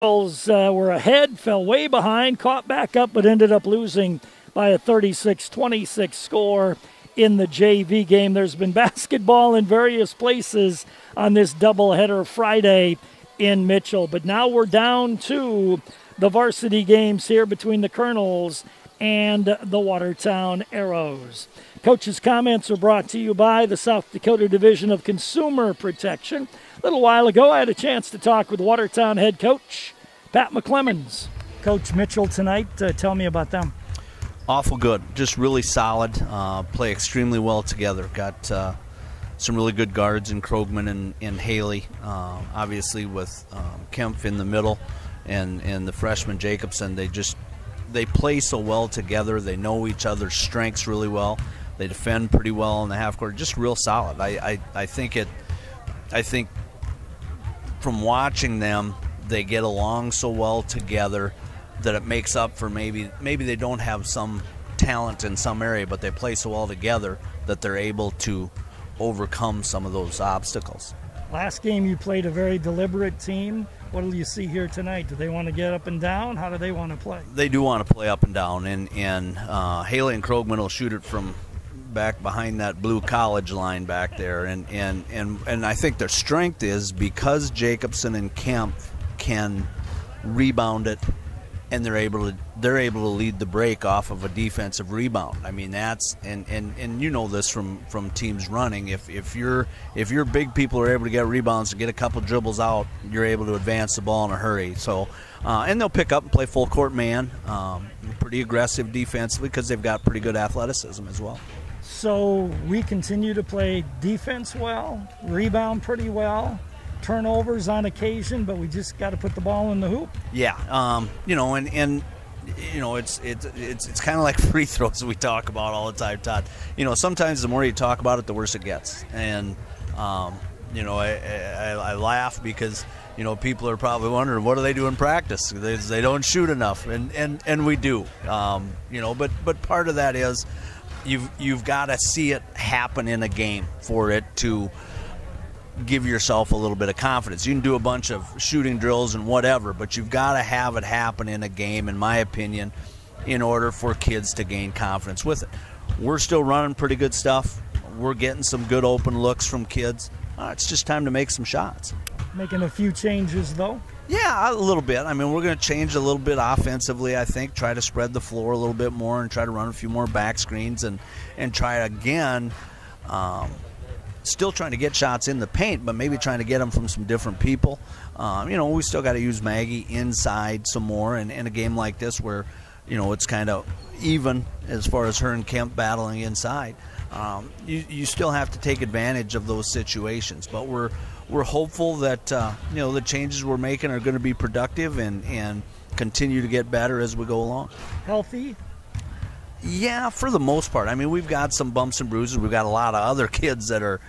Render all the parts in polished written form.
Girls were ahead, fell way behind, caught back up, but ended up losing by a 36-26 score in the JV game. There's been basketball in various places on this doubleheader Friday in Mitchell, but now we're down to the varsity games here between the Colonels and the Watertown Arrows. Coach's comments are brought to you by the South Dakota Division of Consumer Protection. A little while ago, I had a chance to talk with Watertown head coach Pat McClemens. Coach Mitchell tonight, tell me about them. Awful good, just really solid, play extremely well together. Got some really good guards in Krogman and Haley, obviously with Kempf in the middle and the freshman Jacobson. They play so well together. They know each other's strengths really well. They defend pretty well in the half court, just real solid. I think from watching them, they get along so well together that it makes up for maybe they don't have some talent in some area, but they play so well together that they're able to overcome some of those obstacles. Last game you played a very deliberate team. What do you see here tonight? Do they want to get up and down? How do they want to play? They do want to play up and down, and Haley and Krogman will shoot it from back behind that blue college line back there, and I think their strength is because Jacobson and Kemp can rebound it, and they're able to lead the break off of a defensive rebound. I mean, that's and you know this from teams running. If your big people are able to get rebounds and get a couple dribbles out, you're able to advance the ball in a hurry. So and they'll pick up and play full court man, pretty aggressive defensively because they've got pretty good athleticism as well. So we continue to play defense well, rebound pretty well, turnovers on occasion, but we just got to put the ball in the hoop. Yeah, you know, and you know, it's kind of like free throws we talk about all the time, Todd. You know, sometimes the more you talk about it, the worse it gets. And you know, I laugh because you know people are probably wondering what do they do in practice? They don't shoot enough, and we do. You know, but part of that is you've got to see it happen in a game for it to give yourself a little bit of confidence. You can do a bunch of shooting drills and whatever, but you've got to have it happen in a game, in my opinion, in order for kids to gain confidence with it. We're still running pretty good stuff. We're getting some good open looks from kids. It's just time to make some shots. Making a few changes, though? Yeah, a little bit. I mean, we're going to change a little bit offensively, I think, try to spread the floor a little bit more and try to run a few more back screens and try again still trying to get shots in the paint, but maybe trying to get them from some different people. You know, we still got to use Maggie inside some more, and in a game like this where, you know, it's kind of even as far as her and Kemp battling inside. You still have to take advantage of those situations, but we're hopeful that you know the changes we're making are going to be productive and continue to get better as we go along. Healthy? Yeah, for the most part. I mean, we've got some bumps and bruises. We've got a lot of other kids that are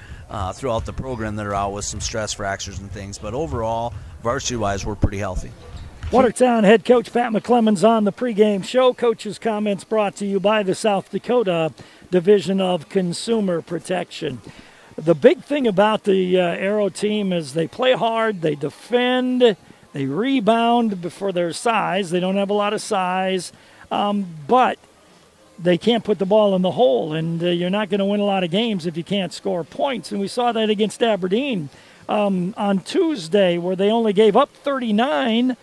throughout the program that are out with some stress fractures and things. But overall, varsity-wise, we're pretty healthy. Watertown head coach Pat McClemens on the pregame show. Coach's comments brought to you by the South Dakota Division of Consumer Protection. The big thing about the Arrow team is they play hard, they defend, they rebound for their size. They don't have a lot of size, but they can't put the ball in the hole, and you're not going to win a lot of games if you can't score points. And we saw that against Aberdeen on Tuesday, where they only gave up 39,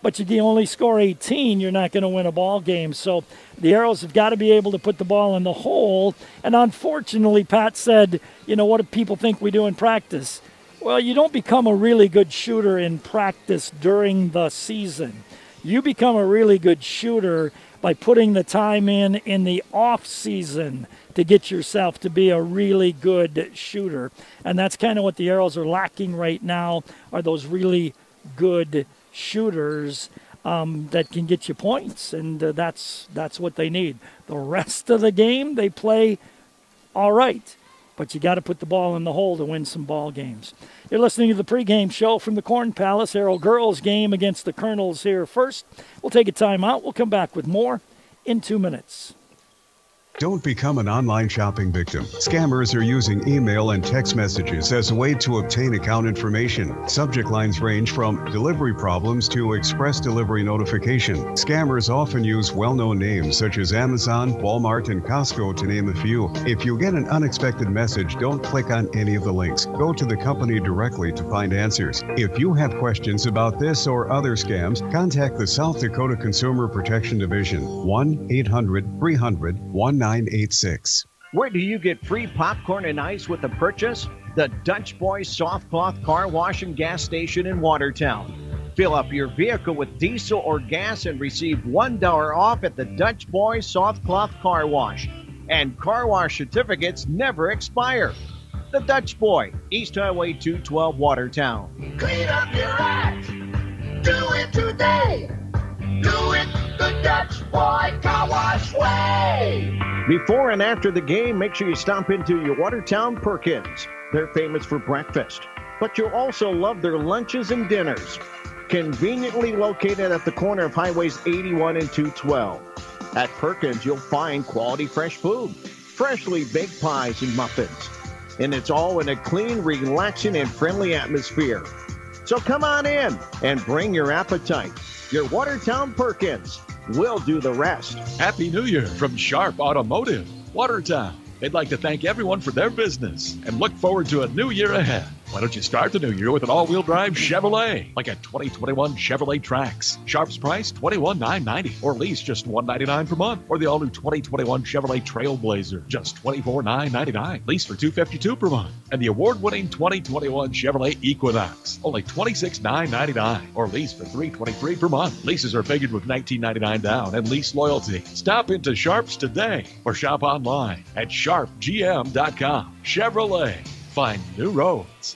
but you can only score 18. You're not going to win a ball game. So the Arrows have got to be able to put the ball in the hole. And unfortunately, Pat said, you know, what do people think we do in practice? Well, you don't become a really good shooter in practice during the season. You become a really good shooter by putting the time in the off season to get yourself to be a really good shooter. And that's kind of what the Arrows are lacking right now, are those really good shooters that can get you points. And that's what they need. The rest of the game, they play all right. But you got to put the ball in the hole to win some ball games. You're listening to the pregame show from the Corn Palace. Arrow girls game against the Colonels here first. We'll take a timeout. We'll come back with more in 2 minutes. Don't become an online shopping victim. Scammers are using email and text messages as a way to obtain account information. Subject lines range from delivery problems to express delivery notification. Scammers often use well-known names such as Amazon, Walmart, and Costco, to name a few. If you get an unexpected message, don't click on any of the links. Go to the company directly to find answers. If you have questions about this or other scams, contact the South Dakota Consumer Protection Division, 1-800-300-1986. Where do you get free popcorn and ice with a purchase? The Dutch Boy Soft Cloth Car Wash and Gas Station in Watertown. Fill up your vehicle with diesel or gas and receive $1 off at the Dutch Boy Soft Cloth Car Wash. And car wash certificates never expire. The Dutch Boy, East Highway 212, Watertown. Clean up your act. Do it today. Do it the Dutch Boy Car Wash way. Before and after the game, make sure you stop into your Watertown Perkins. They're famous for breakfast, but you'll also love their lunches and dinners. Conveniently located at the corner of Highways 81 and 212. At Perkins, you'll find quality fresh food, freshly baked pies and muffins. And it's all in a clean, relaxing, and friendly atmosphere. So come on in and bring your appetite. Your Watertown Perkins will do the rest. Happy New Year from Sharp Automotive, Watertown. They'd like to thank everyone for their business and look forward to a new year ahead. Why don't you start the new year with an all-wheel drive Chevrolet, like a 2021 Chevrolet Trax. Sharp's price, $21,990, or lease just $199 per month. Or the all-new 2021 Chevrolet Trailblazer, just $24,999, lease for $252 per month. And the award-winning 2021 Chevrolet Equinox, only $26,999, or lease for $323 per month. Leases are figured with $19.99 down and lease loyalty. Stop into Sharp's today or shop online at sharpgm.com. Chevrolet, find new roads.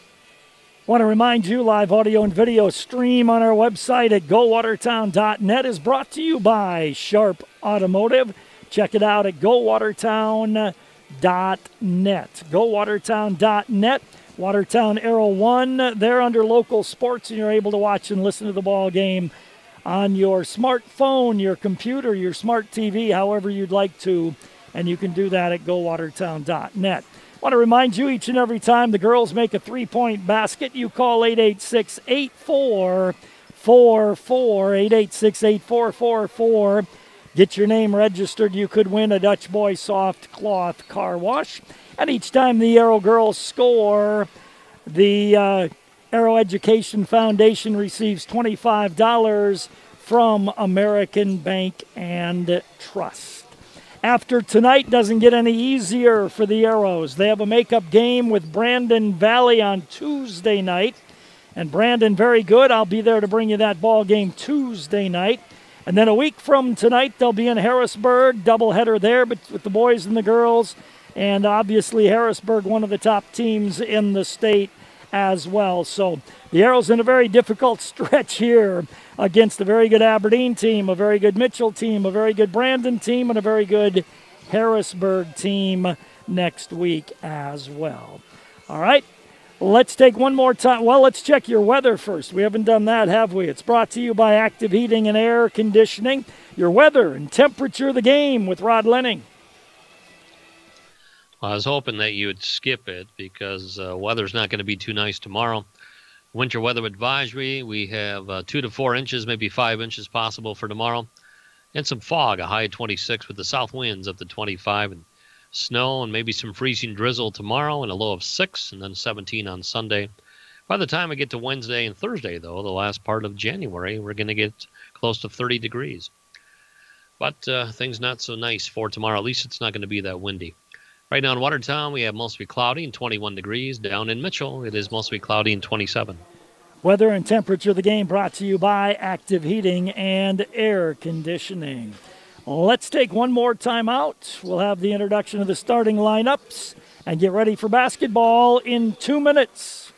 Want to remind you, live audio and video stream on our website at gowatertown.net is brought to you by Sharp Automotive. Check it out at gowatertown.net. Gowatertown.net. Watertown Arrow 1, they're under local sports, and you're able to watch and listen to the ball game on your smartphone, your computer, your smart TV, however you'd like to, and you can do that at gowatertown.net. Want to remind you, each and every time the girls make a three-point basket, you call 886-8444, 886-8444. Get your name registered. You could win a Dutch Boy Soft Cloth Car Wash. And each time the Arrow girls score, the Arrow Education Foundation receives $25 from American Bank and Trust. After tonight, doesn't get any easier for the Arrows. They have a makeup game with Brandon Valley on Tuesday night. And Brandon, very good. I'll be there to bring you that ball game Tuesday night. And then a week from tonight, they'll be in Harrisburg. Doubleheader there but with the boys and the girls. And obviously Harrisburg, one of the top teams in the state as well. So the Arrows in a very difficult stretch here against a very good Aberdeen team, a very good Mitchell team, a very good Brandon team, and a very good Harrisburg team next week as well. All right, let's take one more time. Well, let's check your weather first. We haven't done that, have we? It's brought to you by Active Heating and Air Conditioning. Your weather and temperature of the game with Rod Lenning. I was hoping that you would skip it because weather's not going to be too nice tomorrow. Winter weather advisory, we have 2 to 4 inches, maybe 5 inches possible for tomorrow. And some fog, a high of 26 with the south winds up to 25. And snow and maybe some freezing drizzle tomorrow and a low of 6 and then 17 on Sunday. By the time I get to Wednesday and Thursday, though, the last part of January, we're going to get close to 30 degrees. But things not so nice for tomorrow. At least it's not going to be that windy. Right now in Watertown, we have mostly cloudy and 21 degrees. Down in Mitchell, it is mostly cloudy and 27. Weather and temperature of the game brought to you by Active Heating and Air Conditioning. Let's take one more time out. We'll have the introduction of the starting lineups and get ready for basketball in 2 minutes.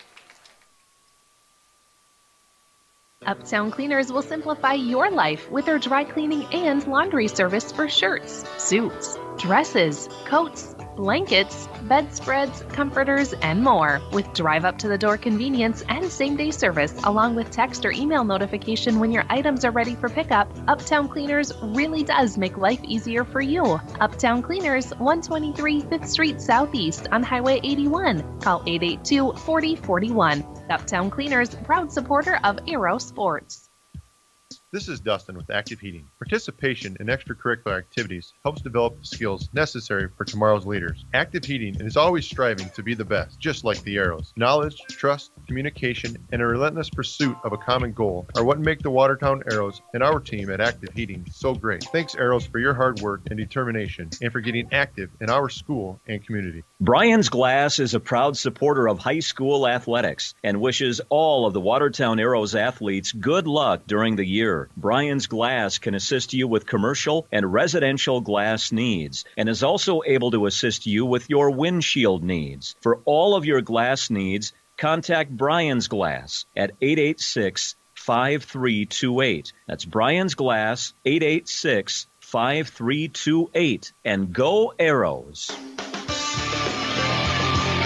Uptown Cleaners will simplify your life with their dry cleaning and laundry service for shirts, suits, dresses, coats, blankets, bedspreads, comforters, and more. With drive-up-to-the-door convenience and same-day service, along with text or email notification when your items are ready for pickup, Uptown Cleaners really does make life easier for you. Uptown Cleaners, 123 5th Street Southeast on Highway 81. Call 882-4041. Uptown Cleaners, proud supporter of Aero Sports. This is Dustin with Active Heating. Participation in extracurricular activities helps develop the skills necessary for tomorrow's leaders. Active Heating is always striving to be the best, just like the Arrows. Knowledge, trust, communication, and a relentless pursuit of a common goal are what make the Watertown Arrows and our team at Active Heating so great. Thanks, Arrows, for your hard work and determination, and for getting active in our school and community. Brian's Glass is a proud supporter of high school athletics and wishes all of the Watertown Arrows athletes good luck during the year. Brian's Glass can assist you with commercial and residential glass needs and is also able to assist you with your windshield needs. For all of your glass needs, contact Brian's Glass at 886-5328. That's Brian's Glass, 886-5328. And go Arrows!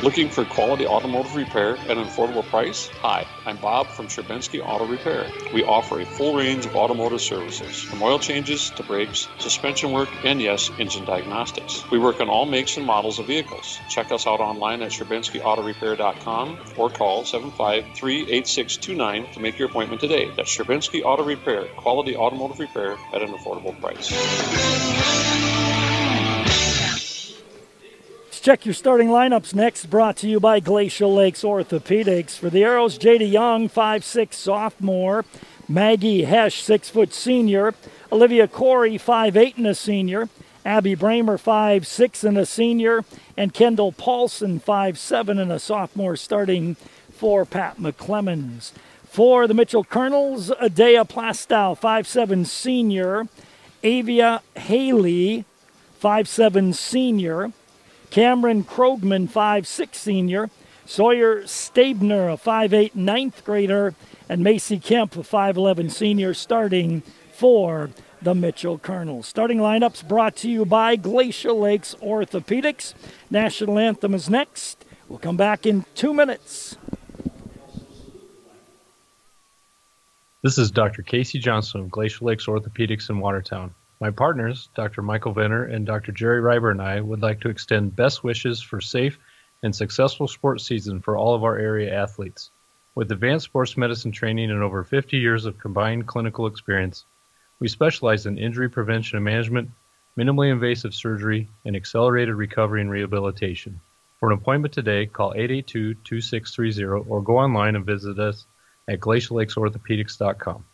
Looking for quality automotive repair at an affordable price? Hi, I'm Bob from Scherbinski Auto Repair. We offer a full range of automotive services, from oil changes to brakes, suspension work, and yes, engine diagnostics. We work on all makes and models of vehicles. Check us out online at ScherbinskiAutoRepair.com or call 753-8629 to make your appointment today. That's Scherbinski Auto Repair, quality automotive repair at an affordable price. Check your starting lineups next, brought to you by Glacial Lakes Orthopedics. For the Arrows, Jada Young, 5'6", sophomore. Maggie Hesh, 6' senior. Olivia Corey, 5'8", and a senior. Abby Bramer, 5'6", and a senior. And Kendall Paulson, 5'7", and a sophomore, starting for Pat McClemens. For the Mitchell Colonels, Adea Plastow, 5'7", senior. Avia Haley, 5'7", senior. Cameron Krogman, 5'6", senior. Sawyer Stabner, a 5'8", ninth grader. And Macy Kemp, a 5'11", senior, starting for the Mitchell Colonels. Starting lineups brought to you by Glacial Lakes Orthopedics. National Anthem is next. We'll come back in 2 minutes. This is Dr. Casey Johnson of Glacial Lakes Orthopedics in Watertown. My partners, Dr. Michael Venner and Dr. Jerry Reiber, and I would like to extend best wishes for safe and successful sports season for all of our area athletes. With advanced sports medicine training and over 50 years of combined clinical experience, we specialize in injury prevention and management, minimally invasive surgery, and accelerated recovery and rehabilitation. For an appointment today, call 882-2630 or go online and visit us at glaciallakes.orthopedics.com.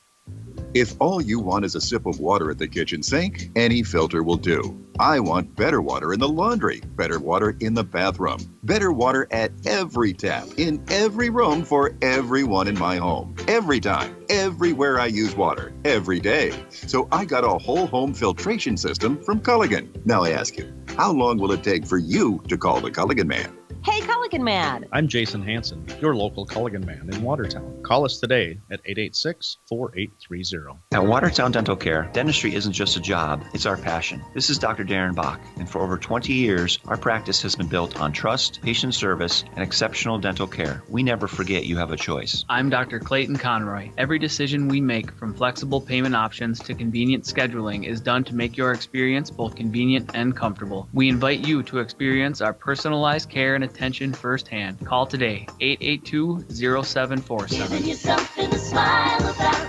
If all you want is a sip of water at the kitchen sink, any filter will do. I want better water in the laundry, better water in the bathroom, better water at every tap, in every room for everyone in my home. Every time, everywhere I use water, every day. So I got a whole home filtration system from Culligan. Now I ask you, how long will it take for you to call the Culligan Man? Hey, Culligan Man. I'm Jason Hansen, your local Culligan Man in Watertown. Call us today at 886-4830. At Watertown Dental Care, dentistry isn't just a job, it's our passion. This is Dr. Darren Bach, and for over 20 years, our practice has been built on trust, patient service, and exceptional dental care. We never forget you have a choice. I'm Dr. Clayton Conroy. Every decision we make, from flexible payment options to convenient scheduling, is done to make your experience both convenient and comfortable. We invite you to experience our personalized care and attention firsthand. Call today, 882-0747. Giving you something to smile about.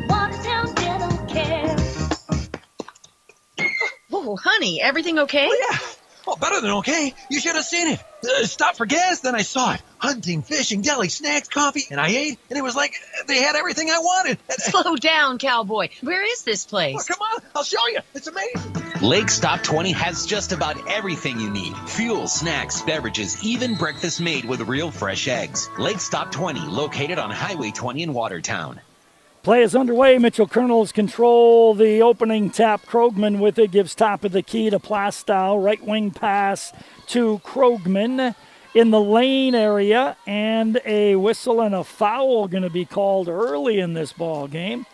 Watertown Dental Care. Oh, honey, everything okay? Oh, yeah. Oh, better than okay. You should have seen it. Stopped for gas, then I saw it. Hunting, fishing, deli, snacks, coffee, and I ate, and it was like they had everything I wanted. Slow down, cowboy. Where is this place? Oh, come on, I'll show you. It's amazing. Lake Stop 20 has just about everything you need. Fuel, snacks, beverages, even breakfast made with real fresh eggs. Lake Stop 20, located on Highway 20 in Watertown. Play is underway. Mitchell Colonels control the opening tap. Krogman with it, gives top of the key to Plastow. Right wing pass to Krogman in the lane area, and a whistle and a foul going to be called early in this ball game.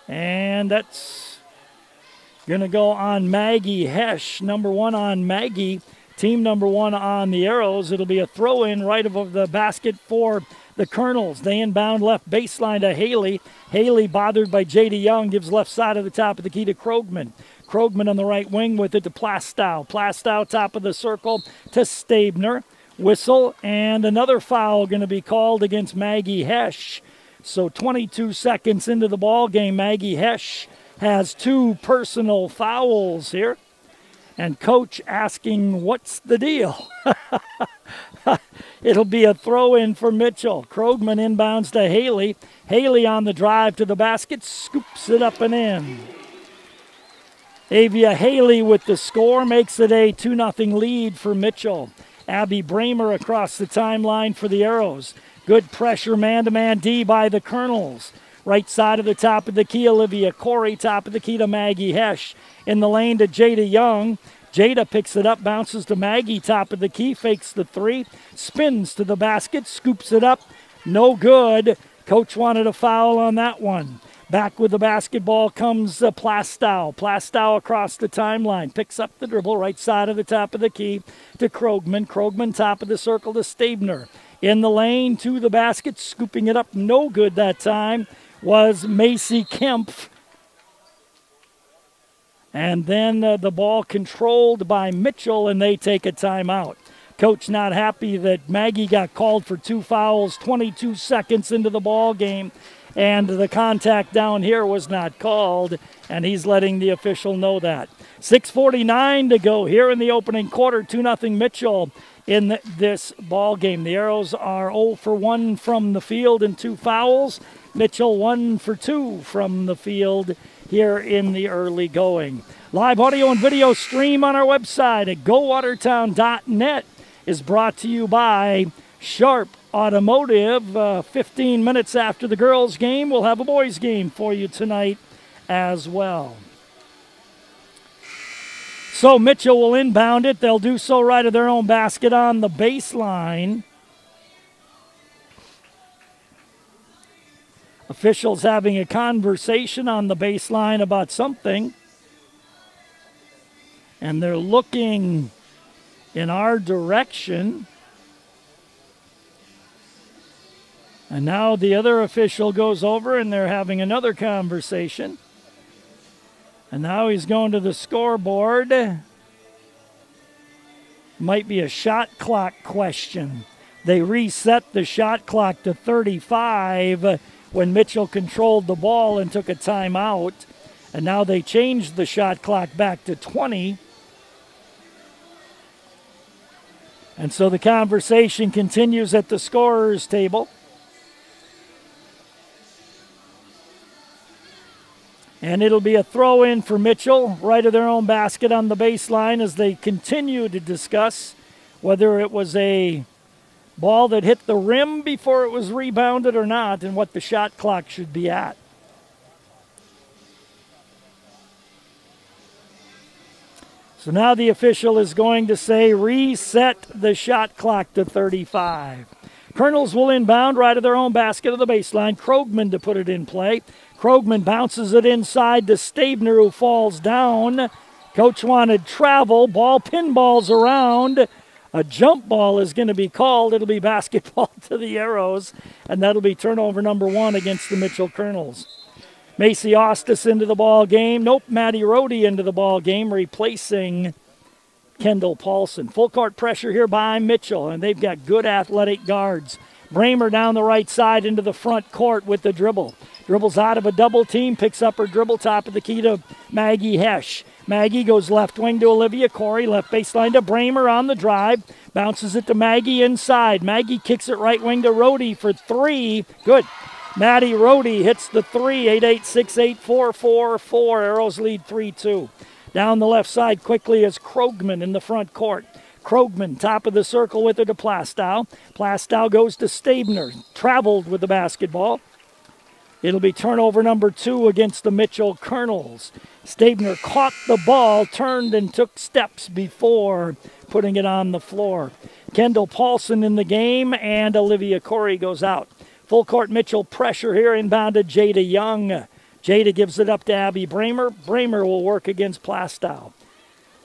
And that's going to go on Maggie Hesh, number 1 on Maggie. team number 1 on the arrows. It'll be a throw-in right of the basket for the Colonels. They inbound left baseline to Haley. Haley, bothered by J.D. Young, gives left side of the top of the key to Krogman. Krogman on the right wing with it to Plastow. Plastow top of the circle to Stabner. Whistle, and another foul going to be called against Maggie Hesch. So 22 seconds into the ball game, Maggie Hesch has 2 personal fouls here. And coach asking, what's the deal? It'll be a throw-in for Mitchell. Krogman inbounds to Haley. Haley on the drive to the basket, scoops it up and in. Avia Haley with the score makes it a 2-0 lead for Mitchell. Abby Bramer across the timeline for the Arrows. Good pressure, man-to-man D by the Colonels. Right side of the top of the key, Olivia Corey. Top of the key to Maggie Hesch. In the lane to Jada Young. Jada picks it up, bounces to Maggie. Top of the key, fakes the 3. Spins to the basket, scoops it up. No good. Coach wanted a foul on that one. Back with the basketball comes Plastow. Plastow across the timeline. Picks up the dribble, right side of the top of the key to Krogman. Krogman top of the circle to Stabner. In the lane to the basket, scooping it up. No good that time was Macy Kempf. And then the ball controlled by Mitchell, and they take a timeout. Coach not happy that Maggie got called for 2 fouls 22 seconds into the ball game. And the contact down here was not called, and he's letting the official know that. 6:49 to go here in the opening quarter. 2-0 Mitchell in this ball game. The Arrows are 0 for 1 from the field and 2 fouls. Mitchell 1 for 2 from the field here in the early going. Live audio and video stream on our website at gowatertown.net is brought to you by Sharp Automotive. 15 minutes after the girls' game, we'll have a boys' game for you tonight as well. So Mitchell will inbound it. They'll do so right of their own basket on the baseline. Officials having a conversation on the baseline about something. And they're looking in our direction. And now the other official goes over and they're having another conversation. And now he's going to the scoreboard. Might be a shot clock question. They reset the shot clock to 35 when Mitchell controlled the ball and took a timeout. And now they changed the shot clock back to 20. And so the conversation continues at the scorer's table. And it'll be a throw-in for Mitchell, right of their own basket on the baseline as they continue to discuss whether it was a ball that hit the rim before it was rebounded or not and what the shot clock should be at. So now the official is going to say reset the shot clock to 35. Colonels will inbound right of their own basket of the baseline. Krogman to put it in play. Krogman bounces it inside to Stabner, who falls down. Coach wanted travel. Ball pinballs around. A jump ball is going to be called. It'll be basketball to the Arrows, and that'll be turnover number 1 against the Mitchell Colonels. Macy Ostis into the ball game. Nope, Maddie Rohde into the ball game, replacing Kendall Paulson. Full court pressure here by Mitchell, and they've got good athletic guards. Bramer down the right side into the front court with the dribble. Dribbles out of a double team, picks up her dribble, top of the key to Maggie Hesch. Maggie goes left wing to Olivia Corey, left baseline to Bramer on the drive. Bounces it to Maggie inside. Maggie kicks it right wing to Rohde for 3. Good. Maddie Rohde hits the 3, 8-8-6-8-4-4-4. Arrows lead 3-2. Down the left side quickly is Krogman in the front court. Krogman, top of the circle with it to Plastow. Plastow goes to Stabner, traveled with the basketball. It'll be turnover number 2 against the Mitchell Colonels. Stabner caught the ball, turned and took steps before putting it on the floor. Kendall Paulson in the game, and Olivia Corey goes out. Full court Mitchell pressure here, inbound to Jada Young. Jada gives it up to Abby Bramer. Bramer will work against Plastow.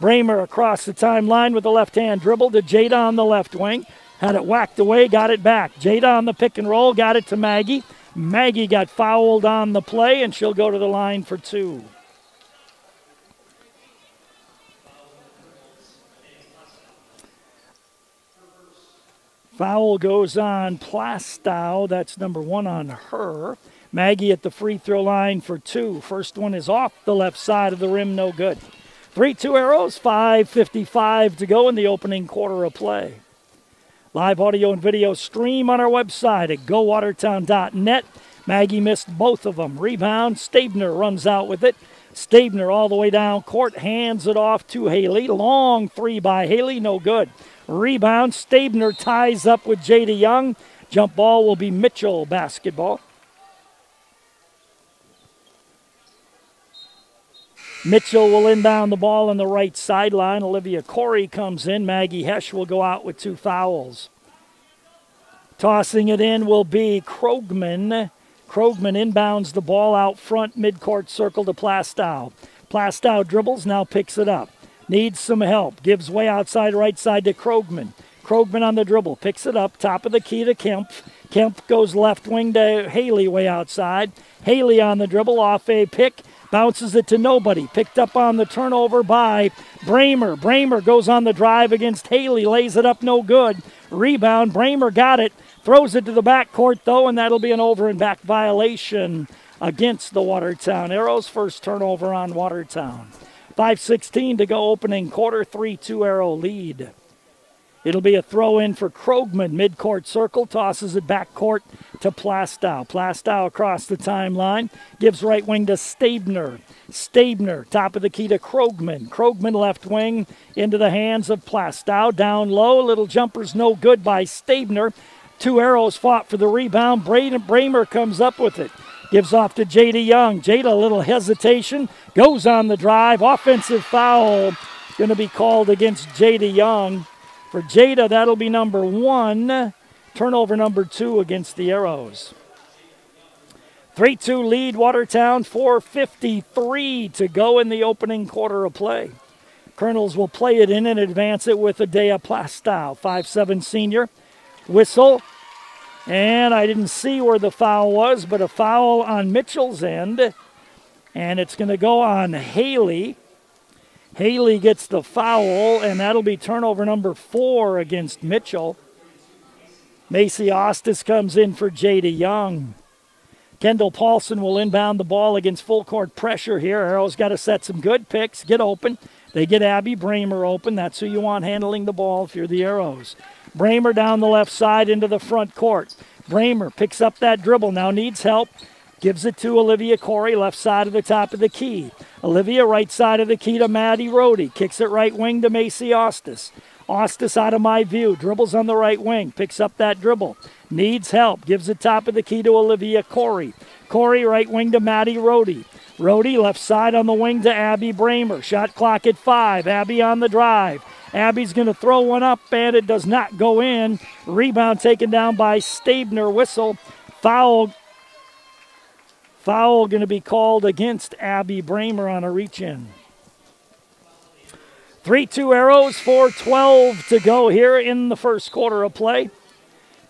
Bramer across the timeline with the left-hand dribble to Jada on the left wing. Had it whacked away, got it back. Jada on the pick and roll, got it to Maggie. Maggie got fouled on the play, and she'll go to the line for 2. Foul goes on Plastow. That's number 1 on her. Maggie at the free throw line for 2. First one is off the left side of the rim, no good. 3-2 Arrows, 5:55 to go in the opening quarter of play. Live audio and video stream on our website at gowatertown.net. Maggie missed both of them. Rebound, Stabner runs out with it. Stabner all the way down court, hands it off to Haley. Long 3 by Haley, no good. Rebound, Stabner ties up with Jada Young. Jump ball will be Mitchell basketball. Mitchell will inbound the ball on the right sideline. Olivia Corey comes in. Maggie Hesch will go out with 2 fouls. Tossing it in will be Krogman. Krogman inbounds the ball out front, midcourt circle to Plastow. Plastow dribbles, now picks it up. Needs some help. Gives way outside right side to Krogman. Krogman on the dribble. Picks it up. Top of the key to Kemp. Kemp goes left wing to Haley way outside. Haley on the dribble off a pick. Bounces it to nobody. Picked up on the turnover by Bramer. Bramer goes on the drive against Haley. Lays it up, no good. Rebound. Bramer got it. Throws it to the backcourt, though, and that'll be an over and back violation against the Watertown Arrows. First turnover on Watertown. 5:16 to go opening quarter. 3-2 Arrow lead. It'll be a throw-in for Krogman. Midcourt circle, tosses it backcourt to Plastow. Plastow across the timeline, gives right wing to Stabner. Stabner, top of the key to Krogman. Krogman left wing into the hands of Plastow. Down low, little jumper's no good by Stabner. 2 Arrows fought for the rebound. Bramer comes up with it. Gives off to Jada Young. Jada, a little hesitation, goes on the drive. Offensive foul going to be called against Jada Young. For Jada, that'll be number 1. Turnover number 2 against the Arrows. 3-2 lead Watertown, 4:53 to go in the opening quarter of play. Colonels will play it in and advance it with Adea Plastow, 5'7" senior. Whistle, and I didn't see where the foul was, but a foul on Mitchell's end, and it's going to go on Haley. Haley gets the foul, and that'll be turnover number 4 against Mitchell. Macy Ostis comes in for Jada Young. Kendall Paulson will inbound the ball against full court pressure here. Arrow's got to set some good picks, get open. They get Abby Bramer open. That's who you want handling the ball if you're the Arrows. Bramer down the left side into the front court. Bramer picks up that dribble, now needs help. Gives it to Olivia Corey, left side of the top of the key. Olivia, right side of the key to Maddie Rohde. Kicks it right wing to Macy Ostis. Ostis out of my view. Dribbles on the right wing. Picks up that dribble. Needs help. Gives it top of the key to Olivia Corey. Corey, right wing to Maddie Rohde. Rohde, left side on the wing to Abby Bramer. Shot clock at 5. Abby on the drive. Abby's going to throw one up, and it does not go in. Rebound taken down by Stabner. Whistle. Foul going to be called against Abby Bramer on a reach-in. 3-2 Arrows, 4:12 to go here in the first quarter of play.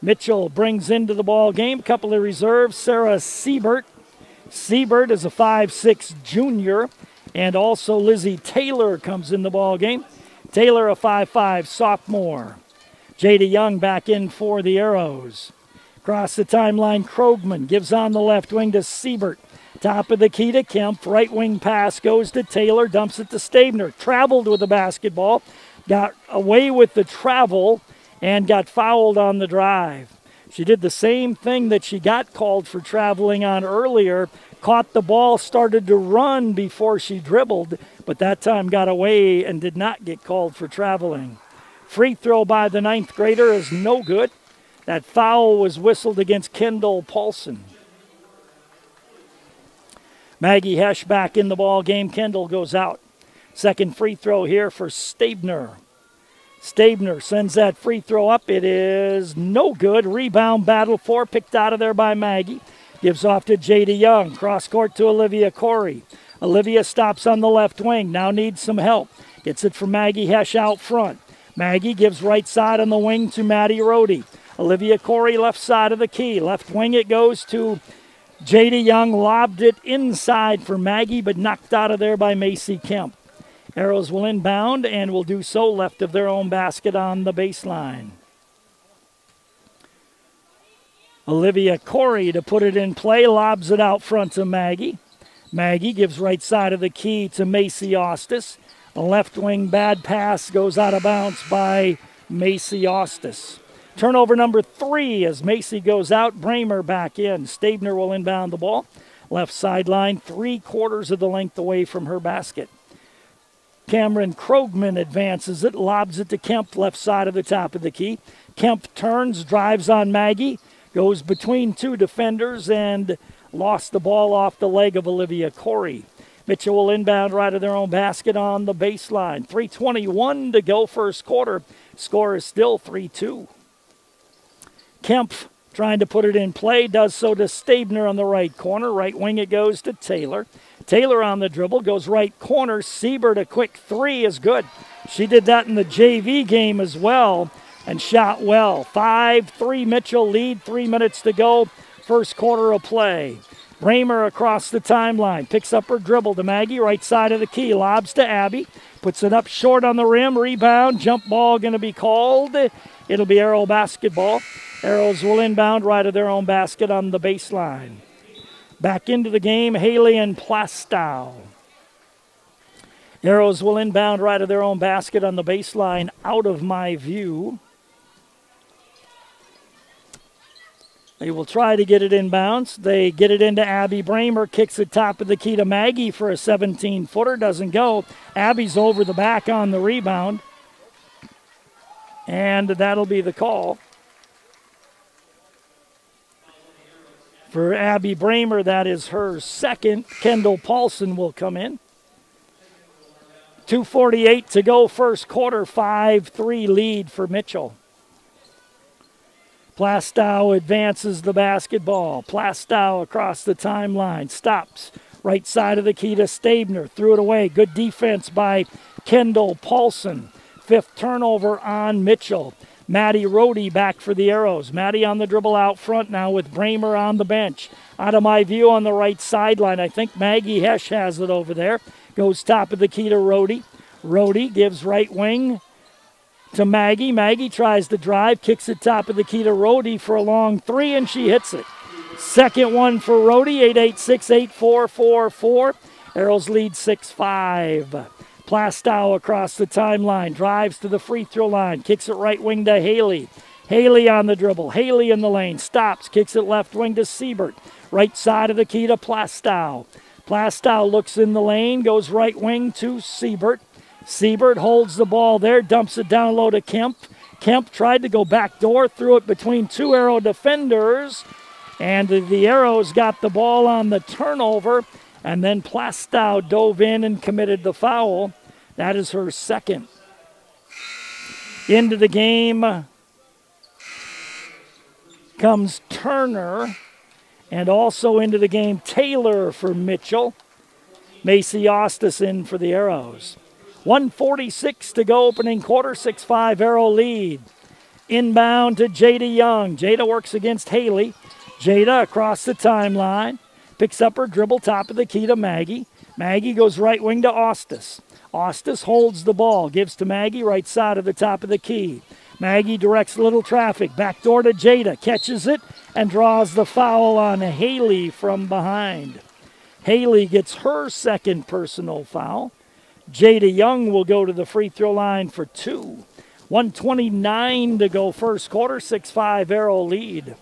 Mitchell brings into the ball game a couple of reserves. Sarah Siebert. Siebert is a 5'6" junior, and also Lizzie Taylor comes in the ball game. Taylor, a 5'5" sophomore. Jada Young back in for the Arrows. Across the timeline, Krogman gives on the left wing to Siebert. Top of the key to Kemp. Right wing pass goes to Taylor. Dumps it to Stabner. Traveled with the basketball. Got away with the travel and got fouled on the drive. She did the same thing that she got called for traveling on earlier. Caught the ball, started to run before she dribbled, but that time got away and did not get called for traveling. Free throw by the 9th grader is no good. That foul was whistled against Kendall Paulson. Maggie Hesch back in the ball game. Kendall goes out. Second free throw here for Stabner. Stabner sends that free throw up. It is no good. Rebound battle for, picked out of there by Maggie. Gives off to Jada Young. Cross court to Olivia Corey. Olivia stops on the left wing. Now needs some help. Gets it from Maggie Hesch out front. Maggie gives right side on the wing to Maddie Rohde. Olivia Corey left side of the key. Left wing it goes to Jada Young. Lobbed it inside for Maggie, but knocked out of there by Macy Kemp. Arrows will inbound and will do so left of their own basket on the baseline. Olivia Corey to put it in play, lobs it out front to Maggie. Maggie gives right side of the key to Macy Ostis. A left wing bad pass goes out of bounds by Macy Ostis. Turnover number 3 as Macy goes out, Bramer back in. Stabner will inbound the ball. Left sideline, 3/4 of the length away from her basket. Cameron Krogman advances it, lobs it to Kemp, left side of the top of the key. Kemp turns, drives on Maggie, goes between 2 defenders and lost the ball off the leg of Olivia Corey. Mitchell will inbound right of their own basket on the baseline. 3:21 to go first quarter. Score is still 3-2. Kemp trying to put it in play, does so to Stabner on the right corner. Right wing it goes to Taylor. Taylor on the dribble, goes right corner. Siebert, a quick 3 is good. She did that in the JV game as well and shot well. 5-3 Mitchell lead, 3 minutes to go. First quarter of play. Bramer across the timeline, picks up her dribble to Maggie, right side of the key, lobs to Abby, puts it up short on the rim, rebound, jump ball going to be called. It'll be Arrow basketball. Arrows will inbound right of their own basket on the baseline. Back into the game, Haley and Plastow. Arrows will inbound right of their own basket on the baseline, out of my view. They will try to get it inbounds. They get it into Abby Bramer, kicks it top of the key to Maggie for a 17-footer, doesn't go. Abby's over the back on the rebound. And that'll be the call. For Abby Bramer, that is her second. Kendall Paulson will come in. 2:48 to go first quarter, 5-3 lead for Mitchell. Plastow advances the basketball. Plastow across the timeline, stops. Right side of the key to Stabner, threw it away. Good defense by Kendall Paulson. 5th turnover on Mitchell. Maddie Rohde back for the Arrows. Maddie on the dribble out front now with Bramer on the bench. Out of my view on the right sideline, I think Maggie Hesch has it over there. Goes top of the key to Rohde. Rohde gives right wing to Maggie. Maggie tries to drive, kicks it top of the key to Rohde for a long 3, and she hits it. Second one for Rohde, 8-8-6-8-4-4-4. Arrows lead 6-5. Plastow across the timeline, drives to the free throw line, kicks it right wing to Haley. Haley on the dribble, Haley in the lane, stops, kicks it left wing to Siebert. Right side of the key to Plastow. Plastow looks in the lane, goes right wing to Siebert. Siebert holds the ball there, dumps it down low to Kemp. Kemp tried to go back door, threw it between 2 Arrow defenders, and the Arrows got the ball on the turnover, and then Plastow dove in and committed the foul. That is her second. Into the game comes Turner, and also into the game Taylor for Mitchell. Macy Ostis in for the Arrows. 1:46 to go, opening quarter, 6-5 Arrow lead. Inbound to Jada Young. Jada works against Haley. Jada across the timeline. Picks up her dribble, top of the key to Maggie. Maggie goes right wing to Ostis. Ostis holds the ball, gives to Maggie, right side of the top of the key. Maggie directs little traffic, back door to Jada, catches it, and draws the foul on Haley from behind. Haley gets her second personal foul. Jada Young will go to the free throw line for 2. 1:29 to go first quarter, 6-5 Arrow lead.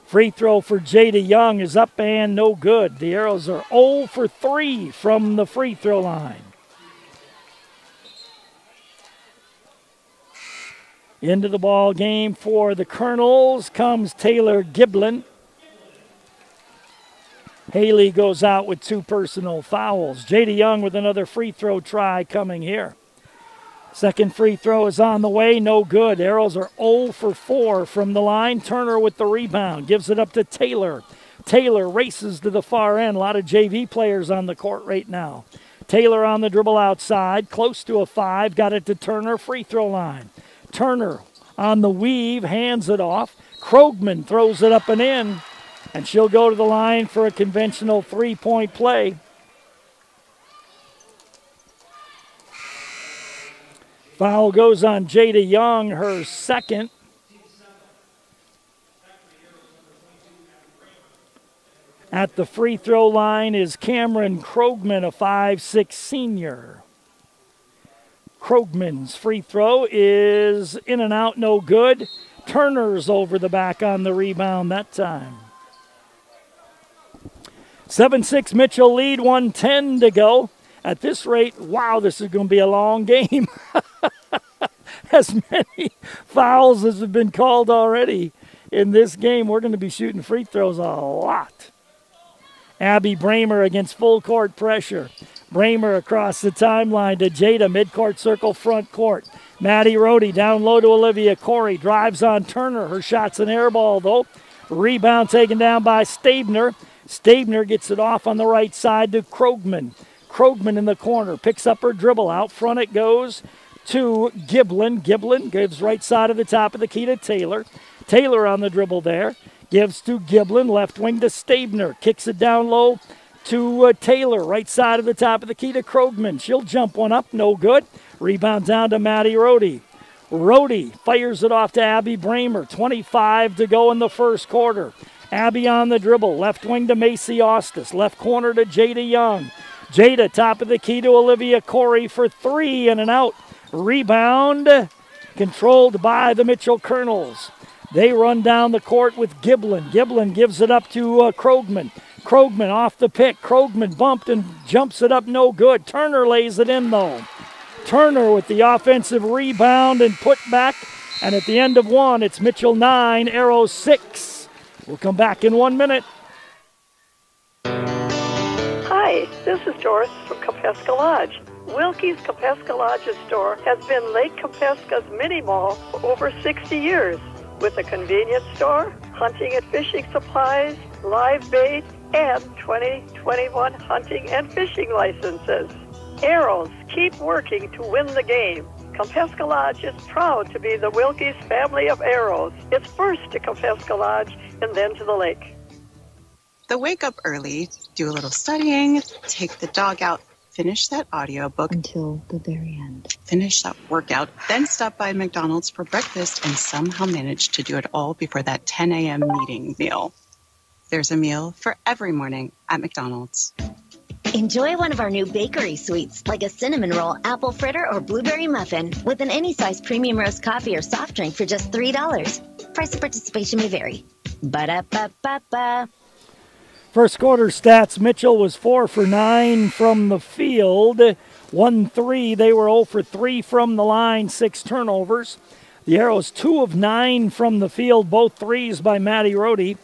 Free throw for Jada Young is up and no good. The Arrows are 0 for 3 from the free throw line. Into the ball game for the Colonels comes Taylor Giblin. Haley goes out with 2 personal fouls. Jada Young with another free throw try coming here. Second free throw is on the way, no good. Arrows are 0 for 4 from the line. Turner with the rebound, gives it up to Taylor. Taylor races to the far end. A lot of JV players on the court right now. Taylor on the dribble outside, close to a 5, got it to Turner, free throw line. Turner on the weave, hands it off. Krogman throws it up and in, and she'll go to the line for a conventional 3-point play. Foul goes on Jada Young, her second. At the free throw line is Cameron Krogman, a 5'6" senior. Krogman's free throw is in and out, no good. Turner's over the back on the rebound that time. 7-6 Mitchell lead, 1:10 to go. At this rate, wow, this is going to be a long game. As many fouls as have been called already in this game, we're going to be shooting free throws a lot. Abby Bramer against full court pressure. Bramer across the timeline to Jada, midcourt circle, front court. Maddie Rohde down low to Olivia Corey. Drives on Turner. Her shot's an air ball, though. Rebound taken down by Stabner. Stabner gets it off on the right side to Krogman. Krogman in the corner. Picks up her dribble. Out front it goes to Giblin. Giblin gives right side of the top of the key to Taylor. Taylor on the dribble there. Gives to Giblin. Left wing to Stabner. Kicks it down low to Taylor. Right side of the top of the key to Krogman. She'll jump one up. No good. Rebound down to Maddie Rohde. Rohde fires it off to Abby Bramer. 25 to go in the first quarter. Abby on the dribble. Left wing to Macy Ostis. Left corner to Jada Young. Jada top of the key to Olivia Corey for 3 and an out. Rebound controlled by the Mitchell Colonels. They run down the court with Giblin. Giblin gives it up to Krogman. Krogman off the pick. Krogman bumped and jumps it up, no good. Turner lays it in, though. Turner with the offensive rebound and put back. And at the end of one, it's Mitchell 9, Arrows 6. We'll come back in 1 minute. Hi, this is Doris from Kapeska Lodge. Wilkie's Kapeska Lodge store has been Lake Kapeska's mini mall for over 60 years. With a convenience store, hunting and fishing supplies, live bait, and 2021 hunting and fishing licenses. Arrows keep working to win the game. Kapeska Lodge is proud to be the Wilkie's family of arrows. It's first to Kapeska Lodge and then to the lake. So wake up early, do a little studying, take the dog out, finish that audiobook until the very end. Finish that workout, then stop by McDonald's for breakfast and somehow manage to do it all before that 10 a.m. meeting meal. There's a meal for every morning at McDonald's. Enjoy one of our new bakery sweets, like a cinnamon roll, apple fritter, or blueberry muffin, with an any size premium roast coffee or soft drink for just $3. Price of participation may vary. Ba-da-ba-ba-ba. First quarter stats, Mitchell was 4 for 9 from the field. 1-3. They were 0 for 3 from the line, 6 turnovers. The Arrows 2 of 9 from the field, both threes by Maddie Rohde.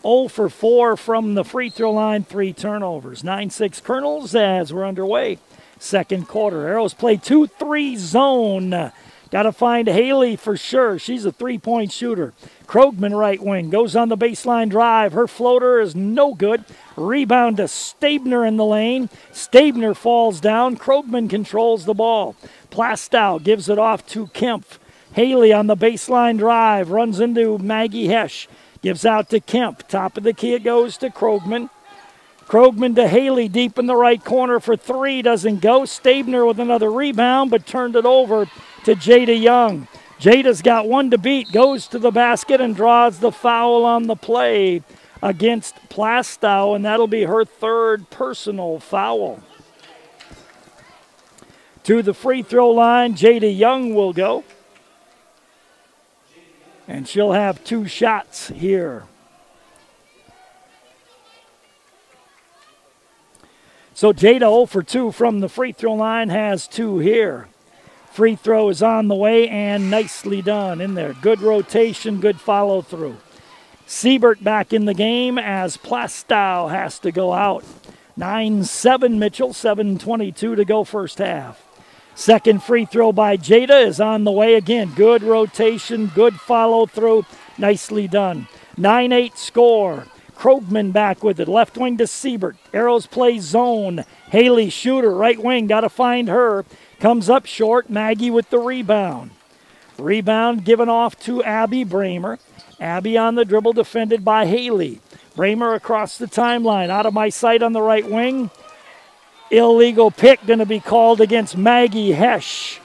0 for 4 from the free throw line, 3 turnovers. 9-6 Colonels as we're underway. Second quarter. Arrows play 2-3 zone. Got to find Haley for sure. She's a three-point shooter. Krogman right wing. Goes on the baseline drive. Her floater is no good. Rebound to Stabner in the lane. Stabner falls down. Krogman controls the ball. Plastow gives it off to Kempf. Haley on the baseline drive. Runs into Maggie Hesch. Gives out to Kemp. Top of the key it goes to Krogman. Krogman to Haley deep in the right corner for 3. Doesn't go. Stabner with another rebound, but turned it over to Jada Young. Jada's got one to beat. Goes to the basket and draws the foul on the play against Plastow, and that'll be her third personal foul. To the free throw line, Jada Young will go. And she'll have 2 shots here. So Jada 0 for 2 from the free throw line, has 2 here. Free throw is on the way and nicely done in there. Good rotation, good follow through. Siebert back in the game as Plastow has to go out. 9-7 Mitchell, 7:22 to go first half. Second free throw by Jada is on the way again. Good rotation, good follow through, nicely done. 9-8 score. Krogman back with it. Left wing to Siebert. Arrows play zone. Haley, shooter, right wing. Got to find her. Comes up short. Maggie with the rebound. Rebound given off to Abby Bramer. Abby on the dribble, defended by Haley. Bramer across the timeline. Out of my sight on the right wing. Illegal pick going to be called against Maggie Hesch.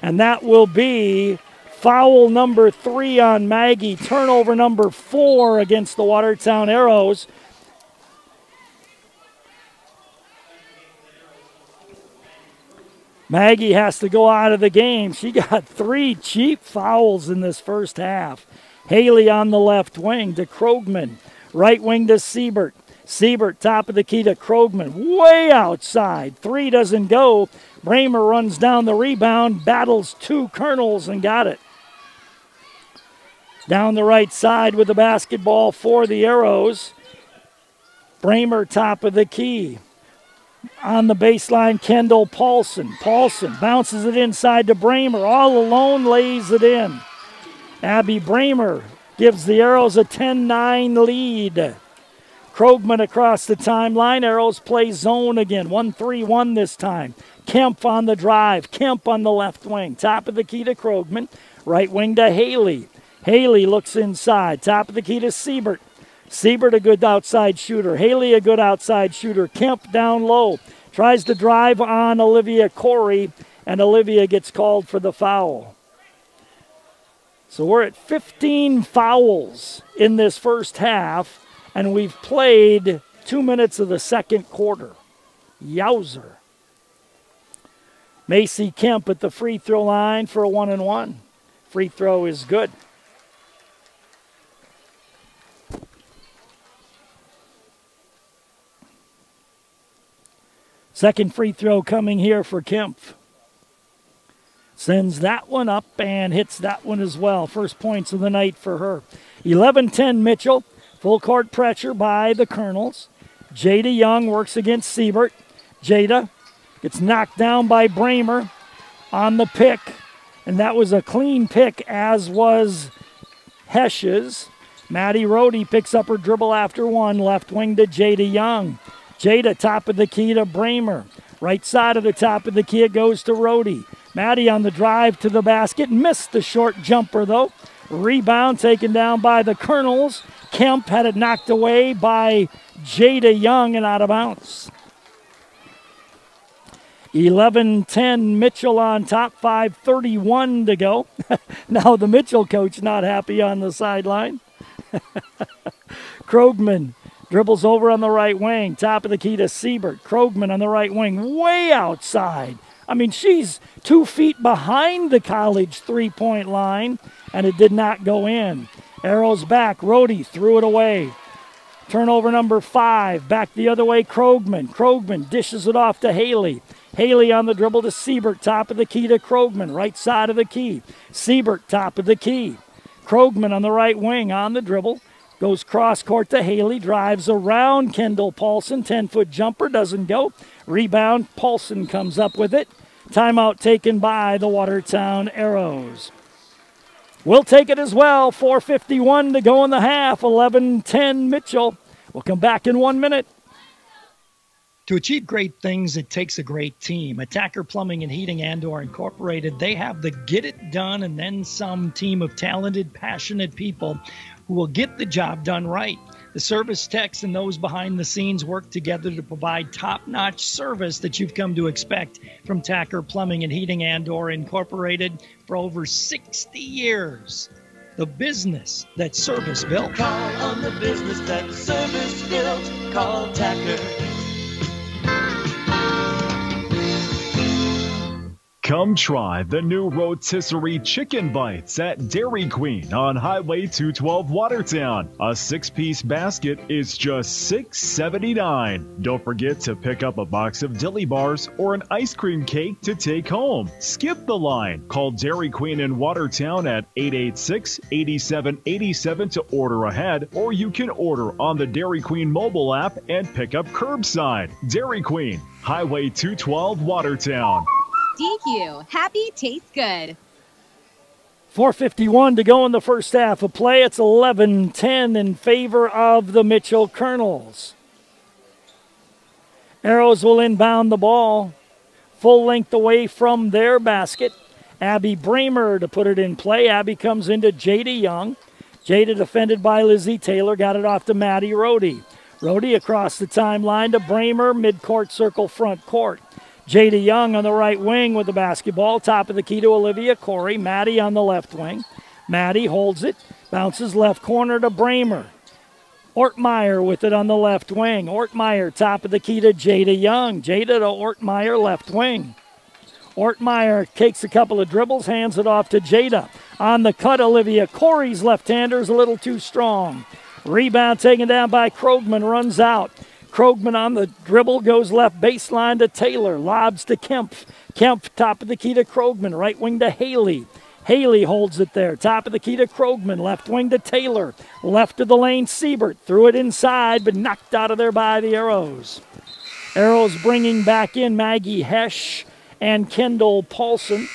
And that will be foul number 3 on Maggie. Turnover number 4 against the Watertown Arrows. Maggie has to go out of the game. She got 3 cheap fouls in this first half. Haley on the left wing to Krogman. Right wing to Siebert. Siebert, top of the key to Krogman. Way outside. 3 doesn't go. Bramer runs down the rebound, battles 2 Colonels and got it. Down the right side with the basketball for the Arrows. Bramer, top of the key. On the baseline, Kendall Paulson. Paulson bounces it inside to Bramer. All alone, lays it in. Abby Bramer gives the Arrows a 10-9 lead. Krogman across the timeline. Arrows play zone again. 1-3-1 this time. Kemp on the drive. Kemp on the left wing. Top of the key to Krogman. Right wing to Haley. Haley looks inside. Top of the key to Siebert. Siebert a good outside shooter. Haley a good outside shooter. Kemp down low. Tries to drive on Olivia Corey, and Olivia gets called for the foul. So we're at 15 fouls in this first half, and we've played 2 minutes of the second quarter. Yowzer. Macy Kemp at the free throw line for a 1-and-1. Free throw is good. Second free throw coming here for Kemp. Sends that one up and hits that one as well. First points of the night for her. 11-10 Mitchell. Full court pressure by the Colonels. Jada Young works against Siebert. Jada gets knocked down by Bramer on the pick. And that was a clean pick, as was Hesch's. Maddie Rohde picks up her dribble after one. Left wing to Jada Young. Jada, top of the key to Bramer. Right side of the top of the key, it goes to Rohde. Maddie on the drive to the basket. Missed the short jumper, though. Rebound taken down by the Colonels. Kemp had it knocked away by Jada Young and out of bounds. 11-10 Mitchell on top, 5:31 to go. Now the Mitchell coach not happy on the sideline. Krogman dribbles over on the right wing, top of the key to Siebert. Krogman on the right wing, way outside. I mean, she's 2 feet behind the college three-point line, and it did not go in. Arrows back, Rohde threw it away. Turnover number 5, back the other way, Krogman. Krogman dishes it off to Haley. Haley on the dribble to Siebert, top of the key to Krogman, right side of the key. Siebert, top of the key. Krogman on the right wing on the dribble. Goes cross-court to Haley, drives around Kendall Paulson. 10-foot jumper, doesn't go. Rebound, Paulson comes up with it. Timeout taken by the Watertown Arrows. We'll take it as well. 4:51 to go in the half. 11-10 Mitchell. We'll come back in 1 minute. To achieve great things, it takes a great team. Attacker Plumbing and Heating Andor Incorporated, they have the get it done and then some team of talented, passionate people who will get the job done right. The service techs and those behind the scenes work together to provide top-notch service that you've come to expect from Tacker Plumbing and Heating Andor Incorporated for over 60 years. The business that service built. Call on the business that service built. Call Tacker. Come try the new rotisserie chicken bites at Dairy Queen on Highway 212 Watertown. A 6-piece basket is just $6.79. Don't forget to pick up a box of dilly bars or an ice cream cake to take home. Skip the line. Call Dairy Queen in Watertown at 886-8787 to order ahead, or you can order on the Dairy Queen mobile app and pick up curbside. Dairy Queen, Highway 212 Watertown. DQ. Happy tastes good. 4:51 to go in the first half of play. It's 11-10 in favor of the Mitchell Colonels. Arrows will inbound the ball. Full length away from their basket. Abby Bramer to put it in play. Abby comes into Jada Young. Jada defended by Lizzie Taylor. Got it off to Maddie Rohde. Rohde across the timeline to Bramer. Midcourt circle front court. Jada Young on the right wing with the basketball. Top of the key to Olivia Corey. Maddie on the left wing. Maddie holds it. Bounces left corner to Bramer. Ortmeyer with it on the left wing. Ortmeyer top of the key to Jada Young. Jada to Ortmeyer left wing. Ortmeyer takes a couple of dribbles, hands it off to Jada. On the cut, Olivia Corey's left-hander is a little too strong. Rebound taken down by Krogman, runs out. Krogman on the dribble goes left baseline to Taylor. Lobs to Kemp. Kemp top of the key to Krogman. Right wing to Haley. Haley holds it there. Top of the key to Krogman. Left wing to Taylor. Left of the lane, Siebert. Threw it inside, but knocked out of there by the Arrows. Arrows bringing back in Maggie Hesch and Kendall Paulson.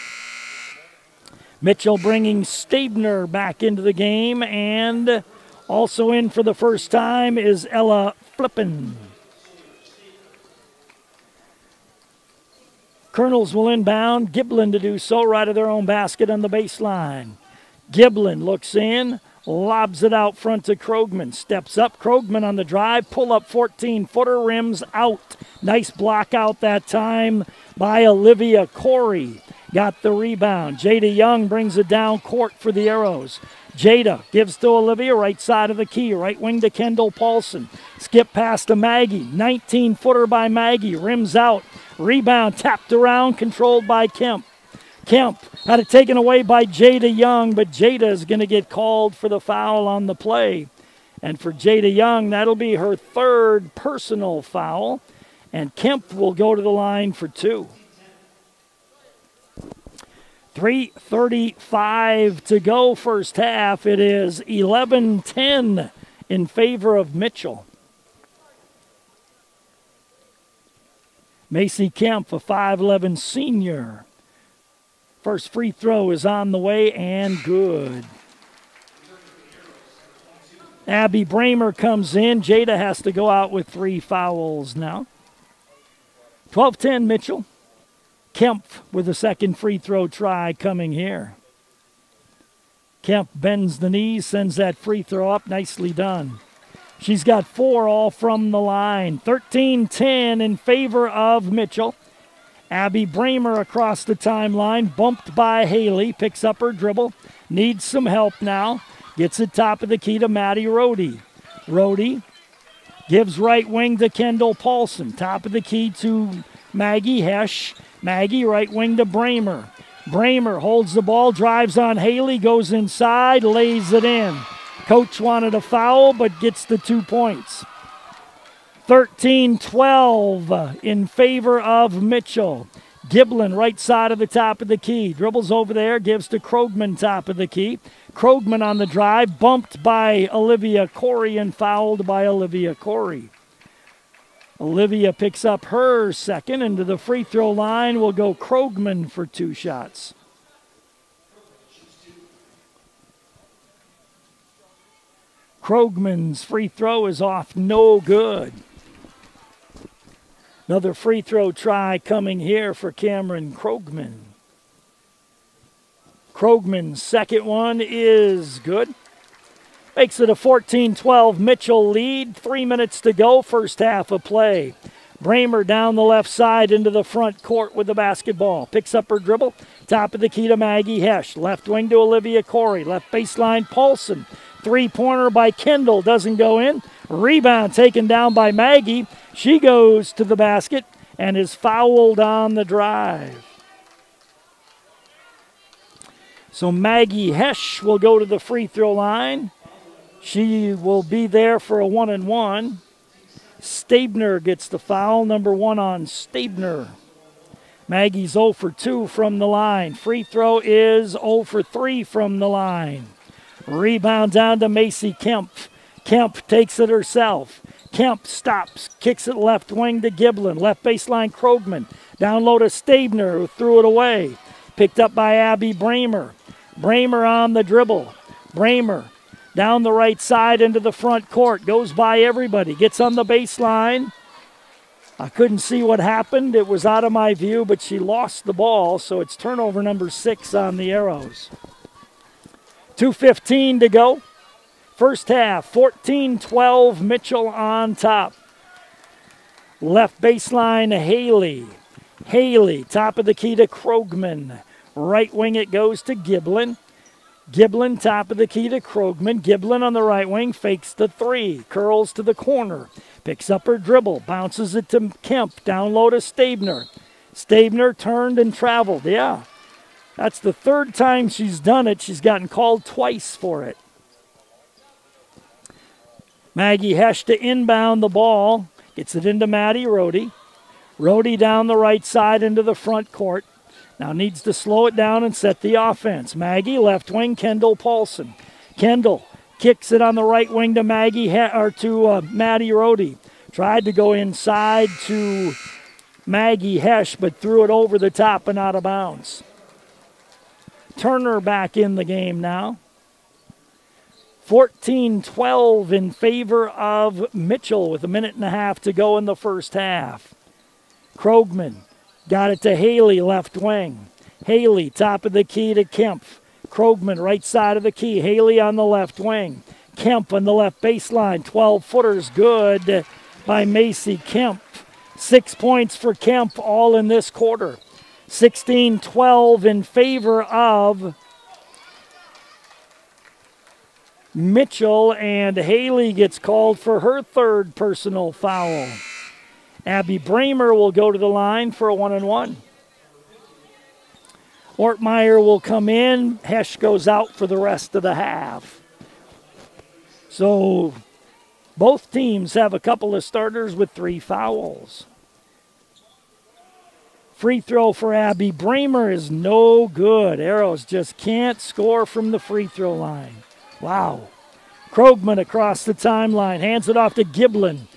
Mitchell bringing Stabner back into the game, and also in for the first time is Ella Flippen. Colonels will inbound. Giblin to do so right of their own basket on the baseline. Giblin looks in, lobs it out front to Krogman. Steps up, Krogman on the drive, pull up 14-footer, rims out. Nice block out that time by Olivia Corey. Got the rebound. Jada Young brings it down court for the Arrows. Jada gives to Olivia, right side of the key, right wing to Kendall Paulson. Skip pass to Maggie, 19-footer by Maggie, rims out. Rebound tapped around, controlled by Kemp. Kemp had it taken away by Jada Young, but Jada is going to get called for the foul on the play. And for Jada Young, that'll be her third personal foul. And Kemp will go to the line for two. 3:35 to go first half. It is 11-10 in favor of Mitchell. Macy Kemp, a 5'11 senior. First free throw is on the way and good. Abby Bramer comes in. Jada has to go out with 3 fouls now. 12-10 Mitchell. Kemp with a second free throw try coming here. Kemp bends the knees, sends that free throw up. Nicely done. She's got 4 all from the line. 13-10 in favor of Mitchell. Abby Bramer across the timeline, bumped by Haley, picks up her dribble, needs some help now. Gets it top of the key to Maddie Rohde. Rohde gives right wing to Kendall Paulson. Top of the key to Maggie Hesch. Maggie right wing to Bramer. Bramer holds the ball, drives on Haley, goes inside, lays it in. Coach wanted a foul, but gets the 2 points. 13-12 in favor of Mitchell. Giblin right side of the top of the key. Dribbles over there, gives to Krogman top of the key. Krogman on the drive, bumped by Olivia Corey and fouled by Olivia Corey. Olivia picks up her second, and to the free throw line will go Krogman for 2 shots. Krogman's free throw is off, no good. Another free throw try coming here for Cameron Krogman. Krogman's second one is good. Makes it a 14-12 Mitchell lead. 3 minutes to go, first half of play. Bramer down the left side into the front court with the basketball. Picks up her dribble. Top of the key to Maggie Hesch. Left wing to Olivia Corey. Left baseline Paulson. Three-pointer by Kendall doesn't go in. Rebound taken down by Maggie. She goes to the basket and is fouled on the drive. So Maggie Hesch will go to the free throw line. She will be there for a 1-and-1. Stabner gets the foul, number 1 on Stabner. Maggie's 0 for 2 from the line. Free throw is 0 for 3 from the line. Rebound down to Macy Kemp. Kemp takes it herself. Kemp stops, kicks it left wing to Giblin. Left baseline Krogman. Down low to Stabner, who threw it away. Picked up by Abby Bramer. Bramer on the dribble. Bramer down the right side into the front court. Goes by everybody. Gets on the baseline. I couldn't see what happened. It was out of my view, but she lost the ball, so it's turnover number 6 on the Arrows. 2:15 to go. First half, 14-12, Mitchell on top. Left baseline, Haley. Haley, top of the key to Krogman. Right wing it goes to Giblin. Giblin, top of the key to Krogman. Giblin on the right wing, fakes the 3. Curls to the corner. Picks up her dribble. Bounces it to Kemp. Down low to Stabner. Stabner turned and traveled. Yeah, that's the 3rd time she's done it. She's gotten called twice for it. Maggie Hesh to inbound the ball. Gets it into Maddie Rohde. Rohde down the right side into the front court. Now needs to slow it down and set the offense. Maggie, left wing, Kendall Paulson. Kendall kicks it on the right wing to Maddie Rohde. Tried to go inside to Maggie Hesh, but threw it over the top and out of bounds. Turner back in the game now. 14-12 in favor of Mitchell with 1.5 minutes to go in the first half. Krogman got it to Haley, left wing. Haley, top of the key to Kemp. Krogman, right side of the key. Haley on the left wing. Kemp on the left baseline. 12-footers good by Macy Kemp. 6 points for Kemp, all in this quarter. 16-12 in favor of Mitchell, and Haley gets called for her 3rd personal foul. Abby Bramer will go to the line for a 1-and-1. Ortmeyer will come in. Hesh goes out for the rest of the half. So both teams have a couple of starters with 3 fouls. Free throw for Abby Bramer is no good. Arrows just can't score from the free throw line. Wow. Krogman across the timeline. Hands it off to Giblin.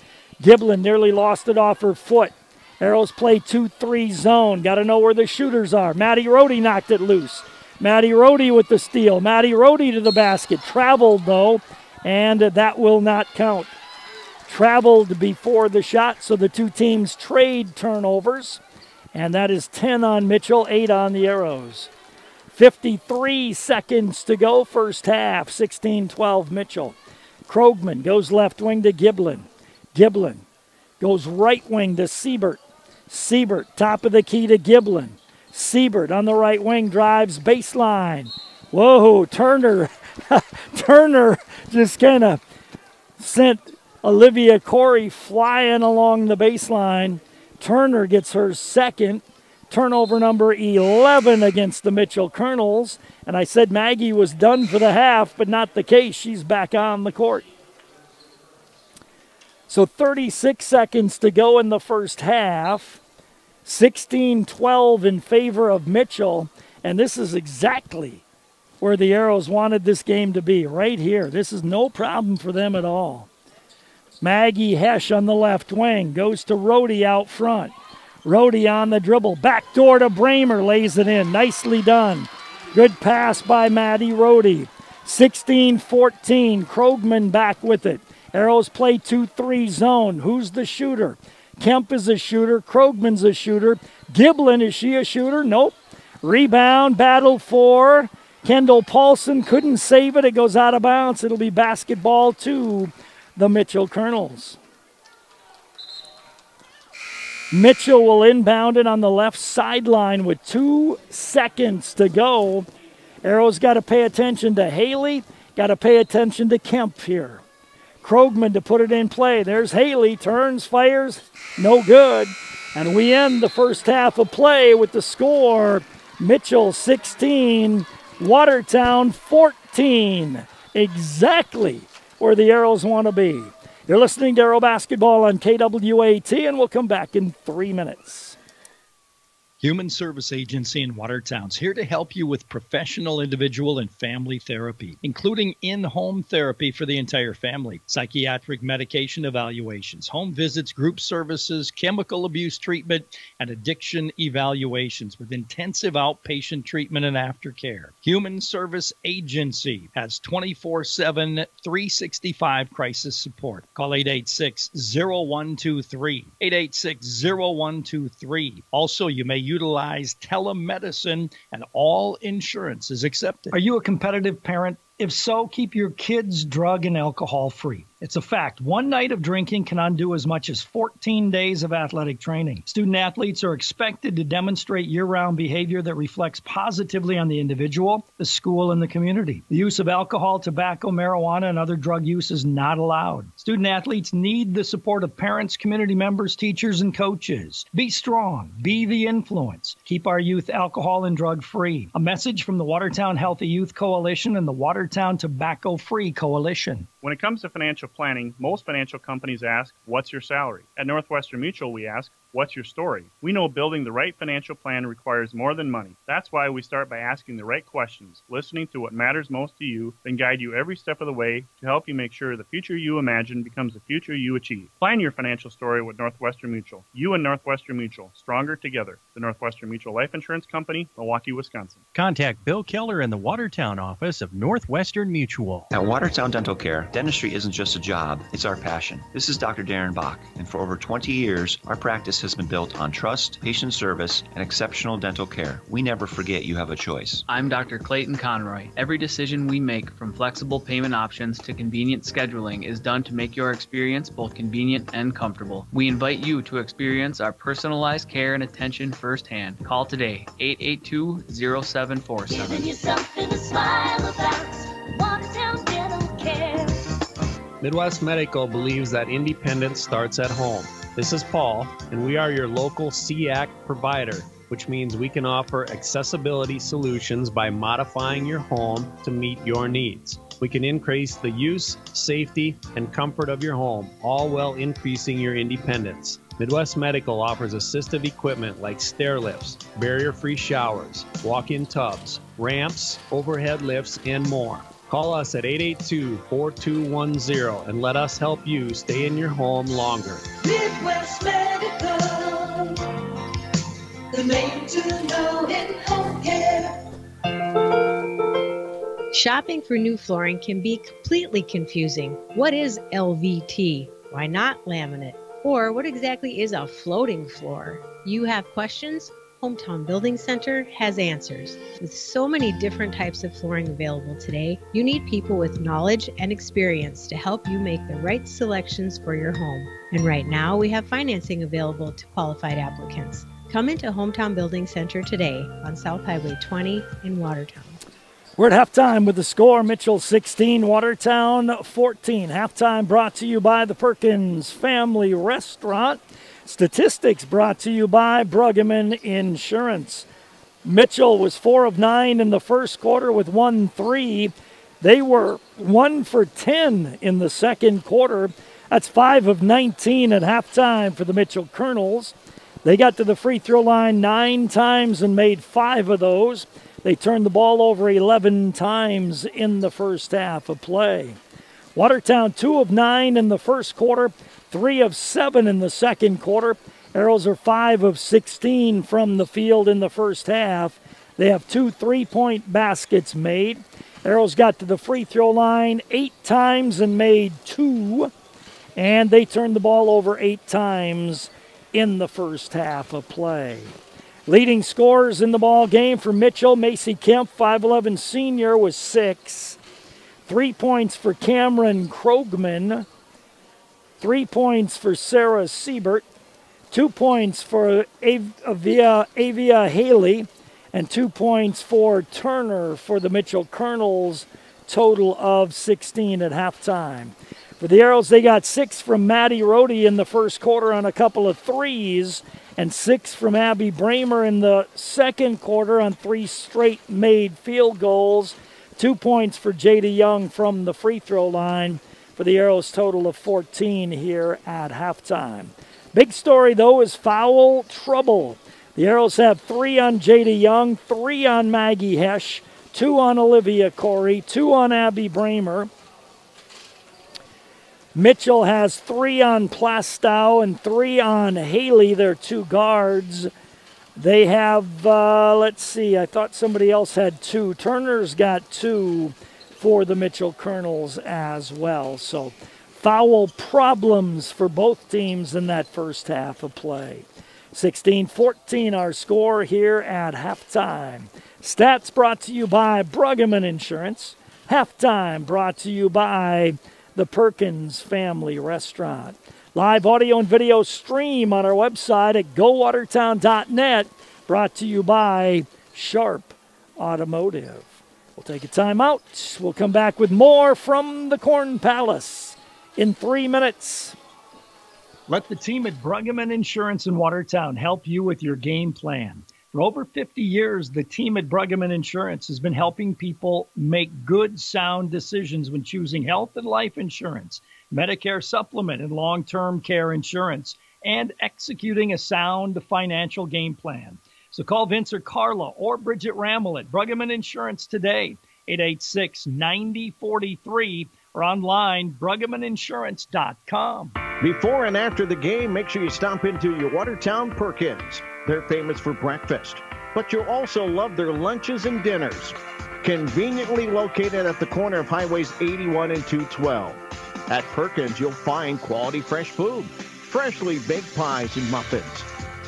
Giblin nearly lost it off her foot. Arrows play 2-3 zone. Got to know where the shooters are. Maddie Rohde knocked it loose. Maddie Rohde with the steal. Maddie Rohde to the basket. Traveled, though, and that will not count. Traveled before the shot, so the 2 teams trade turnovers. And that is 10 on Mitchell, 8 on the Arrows. 53 seconds to go, first half, 16-12 Mitchell. Krogman goes left wing to Giblin. Giblin goes right wing to Siebert. Siebert, top of the key to Giblin. Siebert on the right wing, drives baseline. Whoa, Turner. Turner just kind of sent Olivia Corey flying along the baseline. Turner gets her 2nd. Turnover number 11 against the Mitchell Colonels. And I said Maggie was done for the half, but not the case. She's back on the court. So 36 seconds to go in the first half. 16-12 in favor of Mitchell. And this is exactly where the Arrows wanted this game to be, right here. This is no problem for them at all. Maggie Hesh on the left wing goes to Rohde out front. Rohde on the dribble. Backdoor to Bramer, lays it in. Nicely done. Good pass by Maddie Rohde. 16-14. Krogman back with it. Arrows play 2-3 zone. Who's the shooter? Kemp is a shooter. Krogman's a shooter. Giblin, is she a shooter? Nope. Rebound, battle for Kendall Paulson. Couldn't save it. It goes out of bounds. It'll be basketball to the Mitchell Colonels. Mitchell will inbound it on the left sideline with 2 seconds to go. Arrows got to pay attention to Haley. Got to pay attention to Kemp here. Krogman to put it in play. There's Haley. Turns, fires. No good. And we end the first half of play with the score. Mitchell 16, Watertown 14. Exactly where the Arrows want to be. You're listening to Arrow Basketball on KWAT, and we'll come back in 3 minutes. Human Service Agency in Watertown is here to help you with professional, individual, and family therapy, including in-home therapy for the entire family, psychiatric medication evaluations, home visits, group services, chemical abuse treatment, and addiction evaluations with intensive outpatient treatment and aftercare. Human Service Agency has 24/7, 365 crisis support. Call 886-0123, 886-0123. Also, you may utilize telemedicine, and all insurance is accepted. Are you a competitive parent? If so, keep your kids drug and alcohol free. It's a fact. One night of drinking can undo as much as 14 days of athletic training. Student athletes are expected to demonstrate year-round behavior that reflects positively on the individual, the school, and the community. The use of alcohol, tobacco, marijuana, and other drug use is not allowed. Student athletes need the support of parents, community members, teachers, and coaches. Be strong. Be the influence. Keep our youth alcohol and drug free. A message from the Watertown Healthy Youth Coalition and the Watertown Tobacco Free Coalition. When it comes to financial planning, most financial companies ask, what's your salary? At Northwestern Mutual, we ask, what's your story? We know building the right financial plan requires more than money. That's why we start by asking the right questions, listening to what matters most to you, then guide you every step of the way to help you make sure the future you imagine becomes the future you achieve. Plan your financial story with Northwestern Mutual. You and Northwestern Mutual, stronger together. The Northwestern Mutual Life Insurance Company, Milwaukee, Wisconsin. Contact Bill Keller in the Watertown office of Northwestern Mutual. At Watertown Dental Care, dentistry isn't just a job, it's our passion. This is Dr. Darren Bach, and for over 20 years, our practice has been built on trust, patient service, and exceptional dental care. We never forget you have a choice. I'm Dr. Clayton Conroy. Every decision we make, from flexible payment options to convenient scheduling, is done to make your experience both convenient and comfortable. We invite you to experience our personalized care and attention firsthand. Call today, 882-0747. Giving you something to smile about. Watertown Dental Care. Midwest Medical believes that independence starts at home. This is Paul, and we are your local SEAC provider, which means we can offer accessibility solutions by modifying your home to meet your needs. We can increase the use, safety, and comfort of your home, all while increasing your independence. Midwest Medical offers assistive equipment like stair lifts, barrier-free showers, walk-in tubs, ramps, overhead lifts, and more. Call us at 882-4210 and let us help you stay in your home longer. Midwest Medical, the name to know in home care. Shopping for new flooring can be completely confusing. What is LVT? Why not laminate? Or what exactly is a floating floor? You have questions? Hometown Building Center has answers. With so many different types of flooring available today, you need people with knowledge and experience to help you make the right selections for your home. And right now, we have financing available to qualified applicants. Come into Hometown Building Center today on South Highway 20 in Watertown. We're at halftime with the score, Mitchell 16, Watertown 14. Halftime brought to you by the Perkins Family Restaurant. Statistics brought to you by Bruggeman Insurance. Mitchell was 4 of 9 in the first quarter with 1 3. They were 1 for 10 in the second quarter. That's 5 of 19 at halftime for the Mitchell Colonels. They got to the free throw line 9 times and made 5 of those. They turned the ball over 11 times in the first half of play. Watertown 2 of 9 in the first quarter, 3 of 7 in the second quarter. Arrows are 5 of 16 from the field in the first half. They have 2 3-point baskets made. Arrows got to the free throw line 8 times and made 2. And they turned the ball over 8 times in the first half of play. Leading scorers in the ball game for Mitchell, Macy Kemp, 5'11 senior, was 6. 3 points for Cameron Krogman. 3 points for Sarah Siebert. 2 points for Avia Haley. And 2 points for Turner for the Mitchell Colonels, total of 16 at halftime. For the Arrows, they got 6 from Maddie Rohde in the first quarter on a couple of threes, and 6 from Abby Bramer in the second quarter on 3 straight made field goals. 2 points for Jada Young from the free throw line for the Arrows, total of 14 here at halftime. Big story, though, is foul trouble. The Arrows have 3 on Jada Young, 3 on Maggie Hesch, 2 on Olivia Corey, 2 on Abby Bramer. Mitchell has 3 on Plastow and 3 on Haley, their 2 guards. They have, let's see, I thought somebody else had 2. Turner's got 2 for the Mitchell Colonels as well. So foul problems for both teams in that first half of play. 16-14 our score here at halftime. Stats brought to you by Bruggeman Insurance. Halftime brought to you by the Perkins Family Restaurant. Live audio and video stream on our website at gowatertown.net. Brought to you by Sharp Automotive. We'll take a timeout. We'll come back with more from the Corn Palace in 3 minutes. Let the team at Bruggeman Insurance in Watertown help you with your game plan. For over 50 years, the team at Bruggeman Insurance has been helping people make good, sound decisions when choosing health and life insurance, Medicare supplement and long-term care insurance, and executing a sound financial game plan. So call Vince or Carla or Bridget Rammel at Bruggeman Insurance today, 886-9043, or online, BruggemanInsurance.com. Before and after the game, make sure you stop into your Watertown Perkins. They're famous for breakfast, but you'll also love their lunches and dinners. Conveniently located at the corner of Highways 81 and 212. At Perkins, you'll find quality fresh food, freshly baked pies and muffins.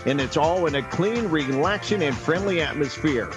And it's all in a clean, relaxing, and friendly atmosphere.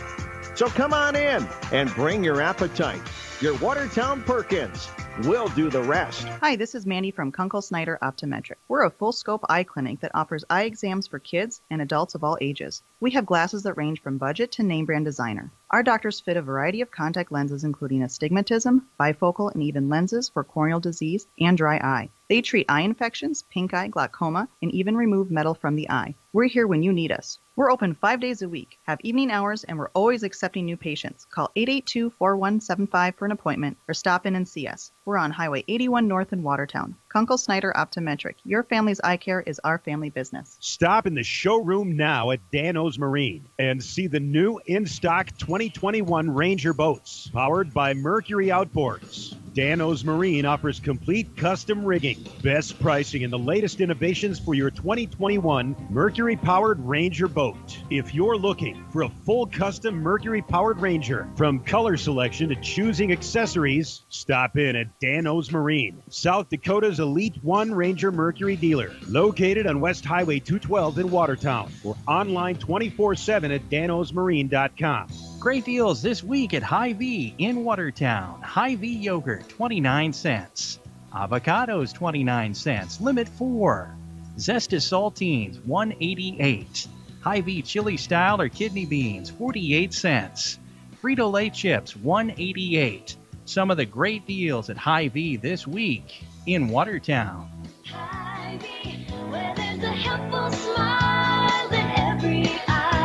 So come on in and bring your appetite. Your Watertown Perkins. We'll do the rest. Hi, this is Mandy from Kunkel Snyder Optometric. We're a full-scope eye clinic that offers eye exams for kids and adults of all ages. We have glasses that range from budget to name-brand designer. Our doctors fit a variety of contact lenses, including astigmatism, bifocal, and even lenses for corneal disease and dry eye. They treat eye infections, pink eye, glaucoma, and even remove metal from the eye. We're here when you need us. We're open 5 days a week, have evening hours, and we're always accepting new patients. Call 882-4175 for an appointment or stop in and see us. We're on Highway 81 North in Watertown. Kunkel Snyder Optometric. Your family's eye care is our family business. Stop in the showroom now at Dano's Marine and see the new in-stock 2021 Ranger boats powered by Mercury Outboards. Dano's Marine offers complete custom rigging, best pricing, and the latest innovations for your 2021 Mercury-powered Ranger boat. If you're looking for a full custom Mercury-powered Ranger, from color selection to choosing accessories, stop in at Dano's Marine, South Dakota's Elite One Ranger Mercury dealer, located on West Highway 212 in Watertown, or online 24/7 at danosmarine.com. Great deals this week at Hy-Vee in Watertown. Hy-Vee yogurt, 29 cents. Avocados, 29 cents. Limit 4. Zesty saltines, 188. Hy-Vee chili style or kidney beans, 48 cents. Frito-Lay chips, 188. Some of the great deals at Hy-Vee this week in Watertown. Hy-Vee, where there's a helpful smile in every eye.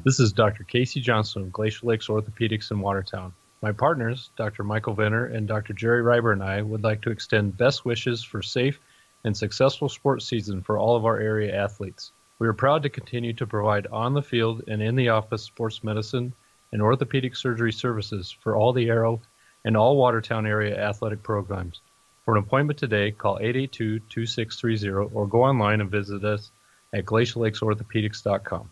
This is Dr. Casey Johnson of Glacier Lakes Orthopedics in Watertown. My partners, Dr. Michael Venner and Dr. Jerry Reiber, and I would like to extend best wishes for safe and successful sports season for all of our area athletes. We are proud to continue to provide on-the-field and in-the-office sports medicine and orthopedic surgery services for all the Arrow and all Watertown area athletic programs. For an appointment today, call 882-2630 or go online and visit us at glaciallakes.orthopedics.com.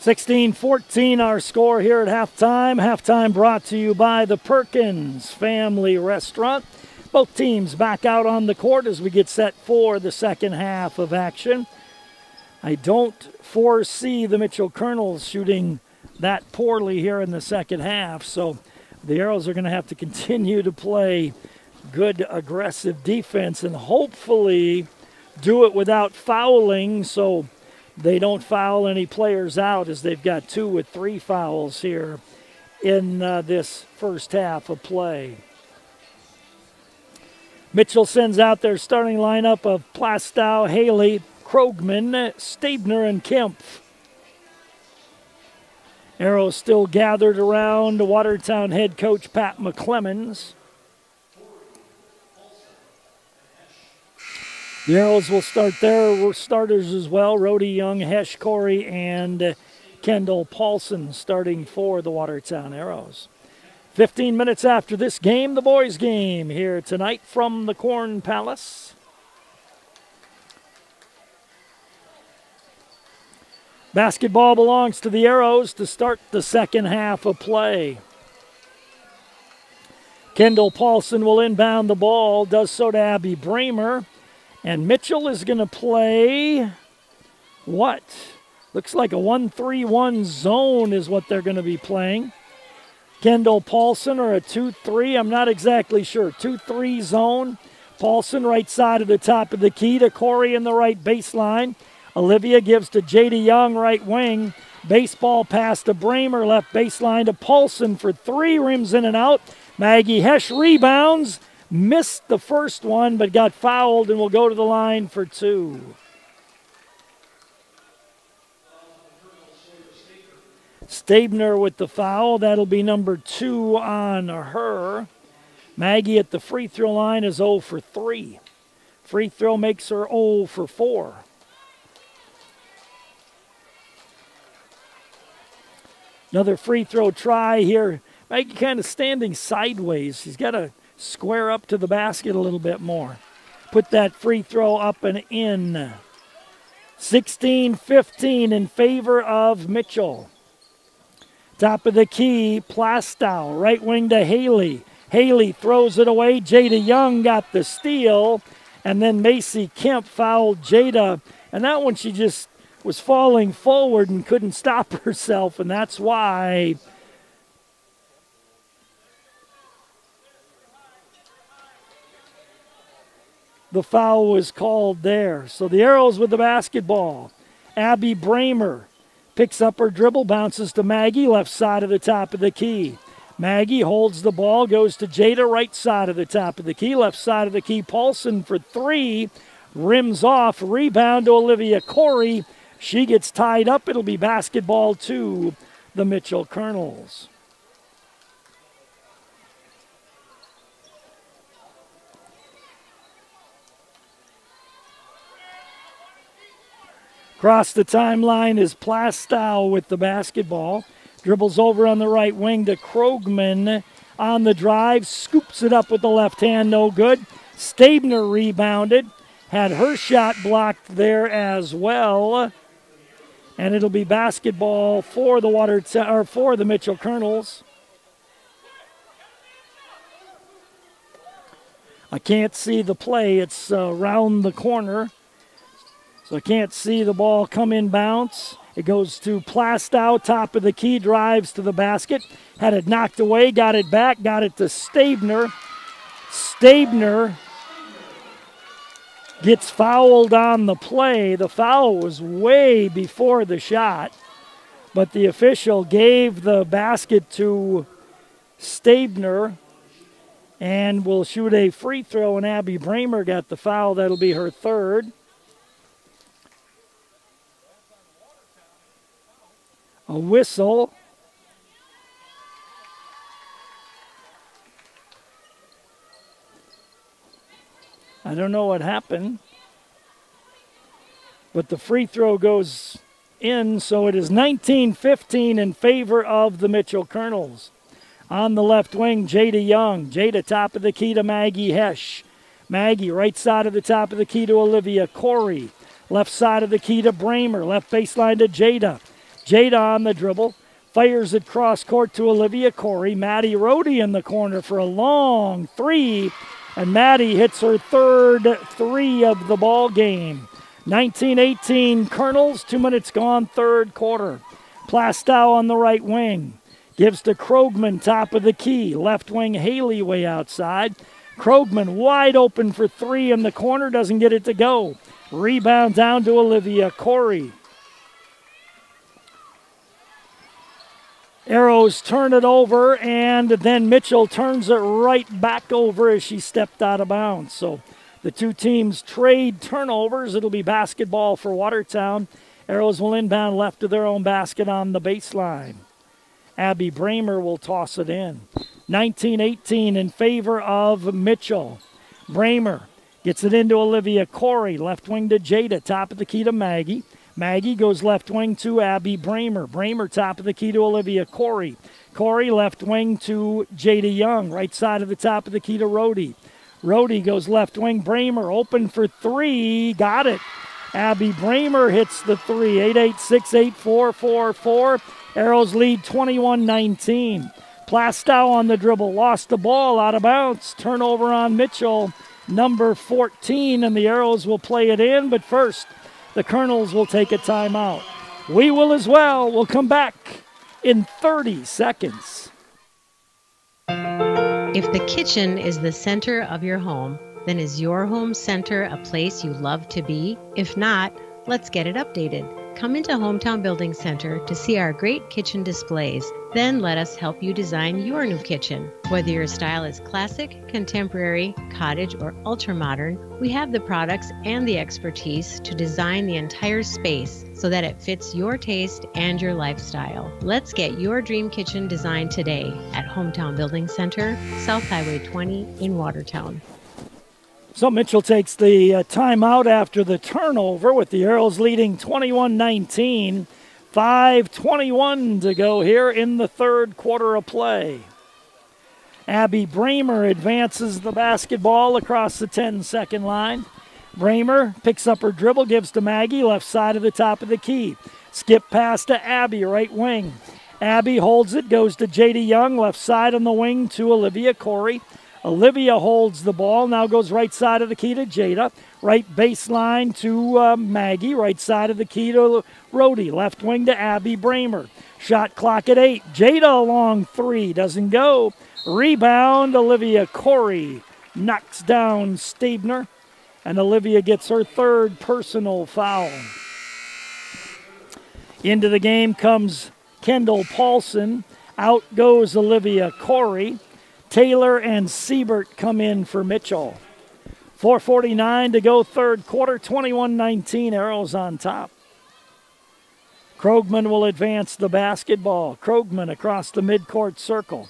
16-14 our score here at halftime. Halftime brought to you by the Perkins Family Restaurant. Both teams back out on the court as we get set for the second half of action. I don't foresee the Mitchell Colonels shooting that poorly here in the second half, so the Arrows are going to have to continue to play good aggressive defense and hopefully do it without fouling, so they don't foul any players out, as they've got 2 with 3 fouls here in this first half of play. Mitchell sends out their starting lineup of Plastow, Haley, Krogman, Stabner, and Kempf. Arrows still gathered around Watertown head coach Pat McClemens. The Arrows will start their starters as well. Rhodey Young, Hesh Corey, and Kendall Paulson starting for the Watertown Arrows. 15 minutes after this game, the boys' game here tonight from the Corn Palace. Basketball belongs to the Arrows to start the second half of play. Kendall Paulson will inbound the ball, does so to Abby Bramer. And Mitchell is going to play what? Looks like a 1-3-1 zone is what they're going to be playing. Kendall Paulson or a 2-3, I'm not exactly sure. 2-3 zone. Paulson right side of the top of the key to Corey in the right baseline. Olivia gives to Jada Young, right wing. Baseball pass to Bramer, left baseline to Paulson for three, rims in and out. Maggie Hesh rebounds, missed the first one, but got fouled and will go to the line for two. Stabner with the foul. That'll be number 2 on her. Maggie at the free throw line is 0 for 3. Free throw makes her 0 for 4. Another free throw try here. Maggie kind of standing sideways. She's got to square up to the basket a little bit more. Put that free throw up and in. 16-15 in favor of Mitchell. Top of the key, Plastow, right wing to Haley. Haley throws it away. Jada Young got the steal. And then Macy Kemp fouled Jada. And that one she just was falling forward and couldn't stop herself. And that's why the foul was called there. So the Arrows with the basketball. Abby Bramer picks up her dribble, bounces to Maggie, left side of the top of the key. Maggie holds the ball, goes to Jada, right side of the top of the key, left side of the key. Paulson for three, rims off, rebound to Olivia Corey. She gets tied up. It'll be basketball to the Mitchell Colonels. Across the timeline is Plastow with the basketball. Dribbles over on the right wing to Krogman on the drive. Scoops it up with the left hand, no good. Stabner rebounded. Had her shot blocked there as well. And it'll be basketball for the Mitchell Colonels. I can't see the play. It's around the corner. So I can't see the ball come in bounce. It goes to Plastow, top of the key, drives to the basket. Had it knocked away, got it back, got it to Stabner. Stabner gets fouled on the play. The foul was way before the shot, but the official gave the basket to Stabner and will shoot a free throw, and Abby Bramer got the foul. That'll be her third. A whistle. I don't know what happened, but the free throw goes in, so it is 19-15 in favor of the Mitchell Colonels. On the left wing, Jada Young. Jada top of the key to Maggie Hesh. Maggie right side of the top of the key to Olivia Corey. Left side of the key to Bramer. Left baseline to Jada. Jada on the dribble, fires it cross court to Olivia Corey. Maddie Rhodey in the corner for a long three, and Maddie hits her third three of the ball game. 19-18 Colonels, 2 minutes gone, third quarter. Plastow on the right wing, gives to Krogman, top of the key. Left wing Haley way outside. Krogman wide open for three in the corner, doesn't get it to go. Rebound down to Olivia Corey. Arrows turn it over, and then Mitchell turns it right back over as she stepped out of bounds. So the two teams trade turnovers. It'll be basketball for Watertown. Arrows will inbound left to their own basket on the baseline. Abby Bramer will toss it in. 19-18 in favor of Mitchell. Bramer Gets it into Olivia Corey. Left wing to Jada. Top of the key to Maggie. Maggie goes left wing to Abby Bramer. Bramer top of the key to Olivia Corey. Corey left wing to Jada Young. Right side of the top of the key to Rhodey. Rhodey goes left wing. Bramer open for three. Got it. Abby Bramer hits the three. 8-8-6-8-4-4-4. Arrows lead 21-19. Plastow on the dribble. Lost the ball out of bounds. Turnover on Mitchell. Number 14, and the Arrows will play it in, but first, the Colonels will take a timeout. We will as well. We'll come back in 30 seconds. If the kitchen is the center of your home, then is your home center a place you love to be? If not, let's get it updated. Come into Hometown Building Center to see our great kitchen displays. Then let us help you design your new kitchen. Whether your style is classic, contemporary, cottage, or ultra-modern, we have the products and the expertise to design the entire space so that it fits your taste and your lifestyle. Let's get your dream kitchen designed today at Hometown Building Center, South Highway 20 in Watertown. So Mitchell takes the timeout after the turnover with the Arrows leading 21-19. 5:21 to go here in the third quarter of play. Abby Bramer advances the basketball across the 10-second line. Bramer picks up her dribble, gives to Maggie, left side of the top of the key. Skip pass to Abby, right wing. Abby holds it, goes to Jada Young, left side on the wing to Olivia Corey. Olivia holds the ball, now goes right side of the key to Jada. Right baseline to Maggie, right side of the key to Rhodey. Left wing to Abby Bramer. Shot clock at 8. Jada along 3, doesn't go. Rebound, Olivia Corey knocks down Stabner, and Olivia gets her third personal foul. Into the game comes Kendall Paulson. Out goes Olivia Corey. Taylor and Siebert come in for Mitchell. 4:49 to go third quarter, 21-19, Arrows on top. Krogman will advance the basketball. Krogman across the midcourt circle.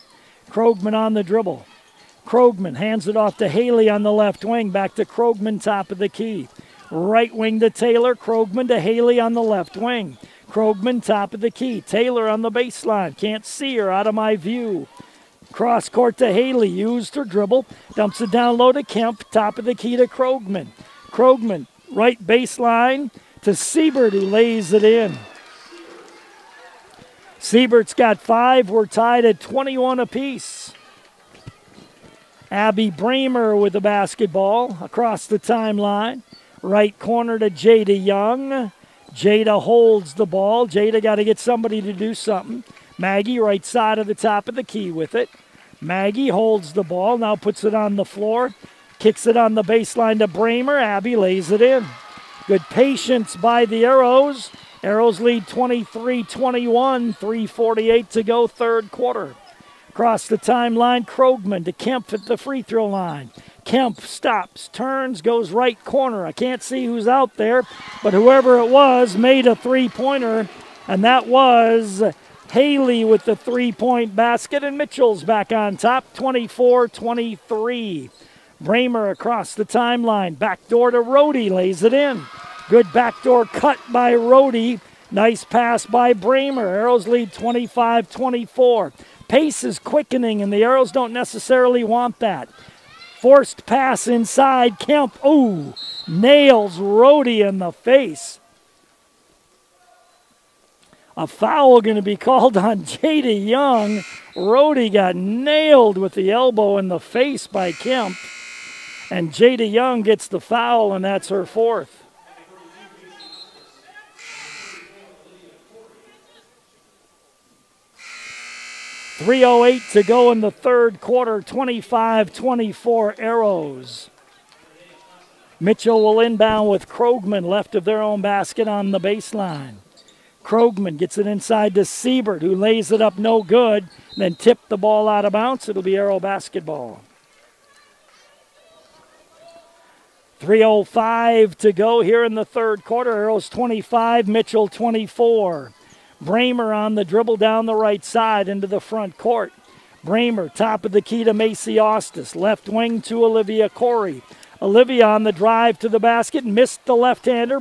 Krogman on the dribble. Krogman hands it off to Haley on the left wing. Back to Krogman, top of the key. Right wing to Taylor. Krogman to Haley on the left wing. Krogman, top of the key. Taylor on the baseline. Can't see her, out of my view. Cross court to Haley, used her dribble, dumps it down low to Kemp, top of the key to Krogman. Krogman, right baseline to Siebert, who lays it in. Siebert's got 5, we're tied at 21 apiece. Abby Bramer with the basketball across the timeline. Right corner to Jada Young. Jada holds the ball. Jada got to get somebody to do something. Maggie, right side of the top of the key with it. Maggie holds the ball, now puts it on the floor. Kicks it on the baseline to Bramer. Abby lays it in. Good patience by the Arrows. Arrows lead 23-21, 3:48 to go third quarter. Across the timeline, Krogman to Kemp at the free throw line. Kemp stops, turns, goes right corner. I can't see who's out there, but whoever it was made a three-pointer, and that was Haley with the three-point basket, and Mitchell's back on top, 24-23. Bramer across the timeline, backdoor to Rhodey, lays it in. Good backdoor cut by Rhodey. Nice pass by Bramer. Arrows lead 25-24. Pace is quickening, and the Arrows don't necessarily want that. Forced pass inside. Kemp, ooh, nails Rhodey in the face. A foul going to be called on Jada Young. Rhodey got nailed with the elbow in the face by Kemp. And Jada Young gets the foul, and that's her fourth. .308 to go in the third quarter, 25-24 Arrows. Mitchell will inbound with Krogman left of their own basket on the baseline. Krogman gets it inside to Siebert, who lays it up no good, then tipped the ball out of bounds. It'll be Arrow basketball. 3:05 to go here in the third quarter. Arrows 25, Mitchell 24. Bramer on the dribble down the right side into the front court. Bramer, top of the key to Macy Ostis. Left wing to Olivia Corey. Olivia on the drive to the basket, missed the left-hander.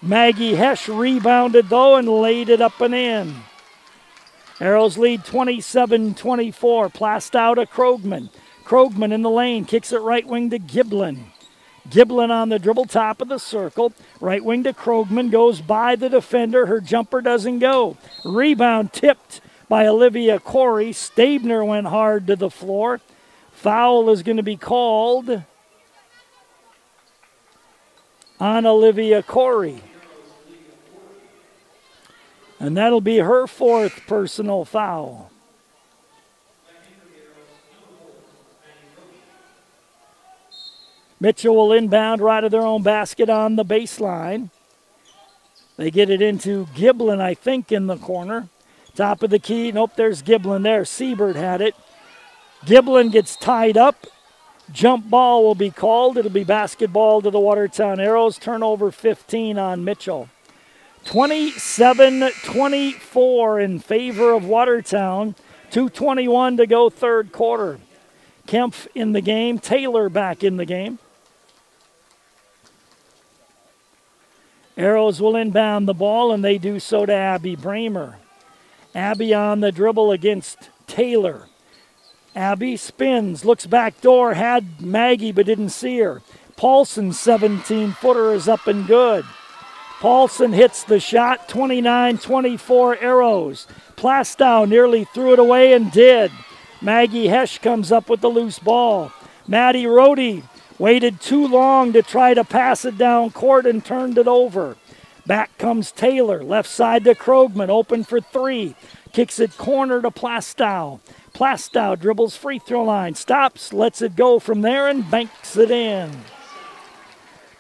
Maggie Hesch rebounded, though, and laid it up and in. Arrows lead 27-24. Plastow to Krogman. Krogman in the lane, kicks it right wing to Giblin. Giblin on the dribble, top of the circle. Right wing to Krogman, goes by the defender. Her jumper doesn't go. Rebound tipped by Olivia Corey. Stabner went hard to the floor. Foul is going to be called on Olivia Corey. And that'll be her fourth personal foul. Mitchell will inbound right of their own basket on the baseline. They get it into Giblin, I think, in the corner. Top of the key. Nope, there's Giblin there. Siebert had it. Giblin gets tied up. Jump ball will be called. It'll be basketball to the Watertown Arrows. Turnover 15 on Mitchell. 27-24 in favor of Watertown. 2:21 to go third quarter. Kempf in the game. Taylor back in the game. Arrows will inbound the ball, and they do so to Abby Bramer. Abby on the dribble against Taylor. Abby spins, looks back door, had Maggie but didn't see her. Paulson's 17-footer is up and good. Paulson hits the shot, 29-24 Arrows. Plastow nearly threw it away and did. Maggie Hesch comes up with the loose ball. Maddie Rohde waited too long to try to pass it down court and turned it over. Back comes Taylor, left side to Krogman, open for three. Kicks it corner to Plastow. Plastow dribbles free throw line, stops, lets it go from there and banks it in.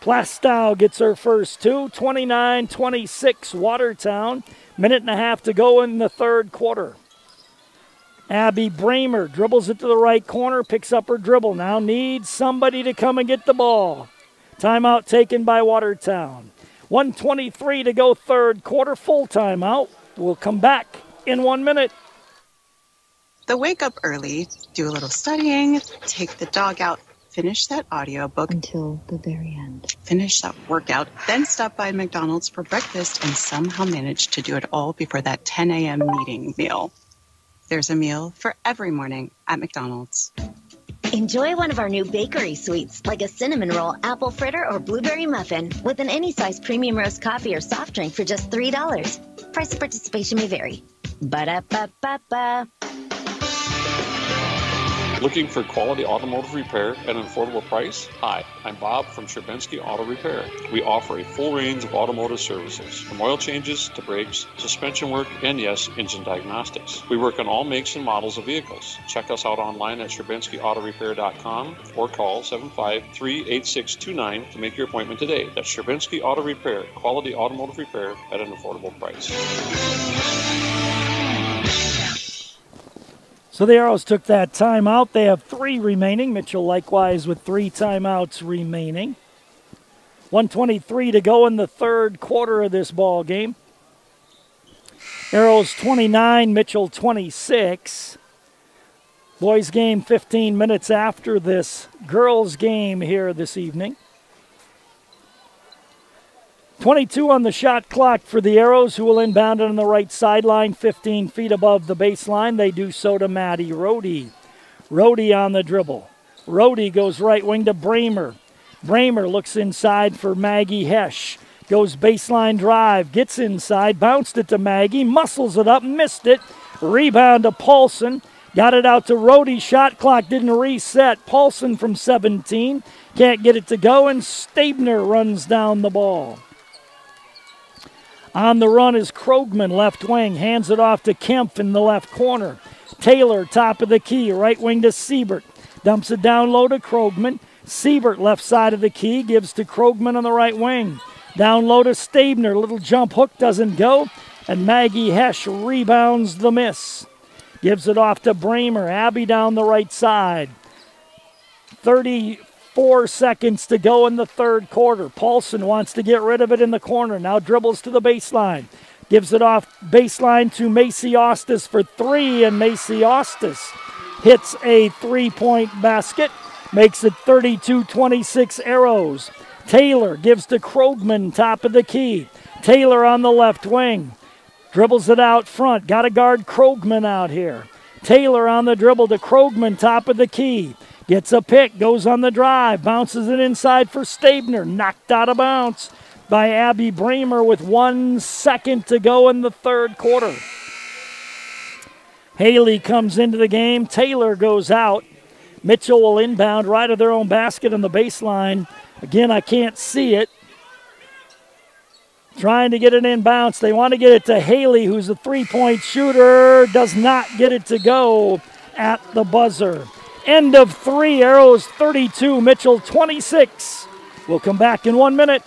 Plastow gets her first two, 29-26 Watertown. Minute and a half to go in the third quarter. Abby Bramer dribbles it to the right corner, picks up her dribble. Now needs somebody to come and get the ball. Timeout taken by Watertown. 1:23 to go third quarter, full timeout. We'll come back in 1 minute. The wake up early, do a little studying, take the dog out, finish that audiobook until the very end. Finish that workout, then stop by McDonald's for breakfast and somehow manage to do it all before that 10 a.m. meeting meal. There's a meal for every morning at McDonald's. Enjoy one of our new bakery sweets, like a cinnamon roll, apple fritter, or blueberry muffin, with an any size premium roast coffee or soft drink for just $3. Price of participation may vary. Ba-da-ba-ba-ba. Looking for quality automotive repair at an affordable price? Hi, I'm Bob from Scherbinski Auto Repair. We offer a full range of automotive services, from oil changes to brakes, suspension work, and yes, engine diagnostics. We work on all makes and models of vehicles. Check us out online at ScherbinskiAutoRepair.com or call 753-8629 to make your appointment today. That's Scherbinski Auto Repair, quality automotive repair at an affordable price. So the Arrows took that timeout. They have 3 remaining. Mitchell likewise with 3 timeouts remaining. 1:23 to go in the third quarter of this ball game. Arrows 29, Mitchell 26. Boys game 15 minutes after this girls game here this evening. 22 on the shot clock for the Arrows, who will inbound it on the right sideline, 15 feet above the baseline. They do so to Maddie Rohde. Rohde on the dribble. Rohde goes right wing to Bramer. Bramer looks inside for Maggie Hesch. Goes baseline drive, gets inside, bounced it to Maggie, muscles it up, missed it. Rebound to Paulson. Got it out to Rohde. Shot clock didn't reset. Paulson from 17. Can't get it to go, and Stabner runs down the ball. On the run is Krogman, left wing. Hands it off to Kempf in the left corner. Taylor, top of the key, right wing to Siebert. Dumps it down low to Krogman. Siebert, left side of the key, gives to Krogman on the right wing. Down low to Stabner. Little jump hook doesn't go, and Maggie Hesch rebounds the miss. Gives it off to Bramer. Abby down the right side. 34 seconds to go in the third quarter. Paulson wants to get rid of it in the corner. Now dribbles to the baseline. Gives it off baseline to Macy Ostis for 3, and Macy Ostis hits a 3-point basket. makes it 32-26 Arrows. Taylor gives to Krogman, top of the key. Taylor on the left wing. Dribbles it out front. Got to guard Krogman out here. Taylor on the dribble to Krogman, top of the key. Gets a pick, goes on the drive, bounces it inside for Stabner. Knocked out of bounds by Abby Bremer with 1 second to go in the third quarter. Haley comes into the game. Taylor goes out. Mitchell will inbound right of their own basket on the baseline. Again, I can't see it. Trying to get it in bounce. They want to get it to Haley, who's a three-point shooter. Does not get it to go at the buzzer. End of 3, Arrows 32, Mitchell 26. We'll come back in 1 minute.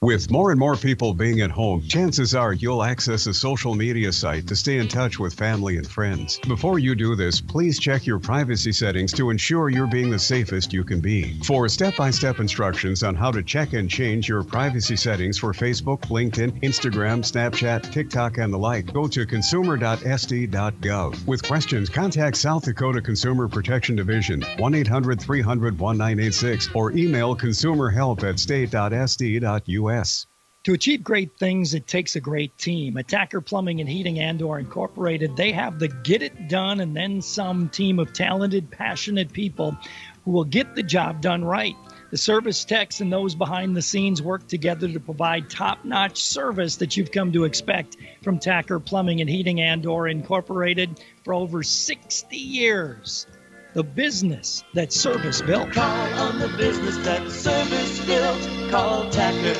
With more and more people being at home, chances are you'll access a social media site to stay in touch with family and friends. Before you do this, please check your privacy settings to ensure you're being the safest you can be. For step-by-step instructions on how to check and change your privacy settings for Facebook, LinkedIn, Instagram, Snapchat, TikTok, and the like, go to consumer.sd.gov. With questions, contact South Dakota Consumer Protection Division, 1-800-300-1986, or email consumerhelp@state.sd.us. To achieve great things, it takes a great team. Attacker Plumbing and Heating Andor Incorporated, they have the get it done and then some team of talented, passionate people who will get the job done right. The service techs and those behind the scenes work together to provide top-notch service that you've come to expect from Tacker Plumbing and Heating Andor Incorporated for over 60 years. The business that service built. Call on the business that service built. Call Tacker.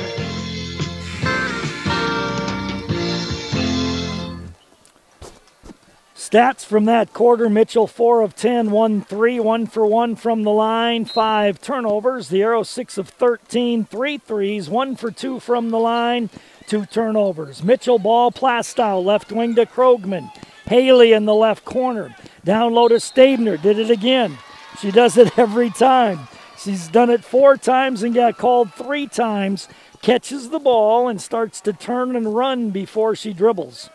Stats from that quarter, Mitchell 4 of 10, 1-3, 1 for 1 from the line, 5 turnovers. The Arrows 6 of 13, 3 threes, 1 for 2 from the line, 2 turnovers. Mitchell ball, Plastow, left wing to Krogman. Haley in the left corner. Down low to Stabner, did it again. She does it every time. She's done it 4 times and got called 3 times. Catches the ball and starts to turn and run before she dribbles.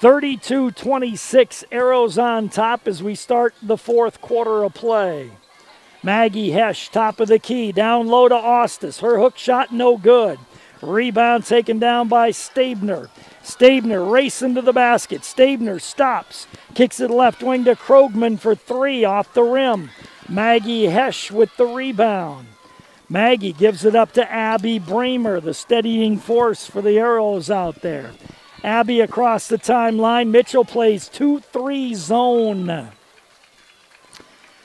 32-26, Arrows on top as we start the fourth quarter of play. Maggie Hesch, top of the key, down low to Ostis. Her hook shot, no good. Rebound taken down by Stabner. Stabner racing to the basket. Stabner stops, kicks it left wing to Krogman for 3 off the rim. Maggie Hesch with the rebound. Maggie gives it up to Abby Bremer, the steadying force for the Arrows out there. Abby across the timeline. Mitchell plays 2-3 zone.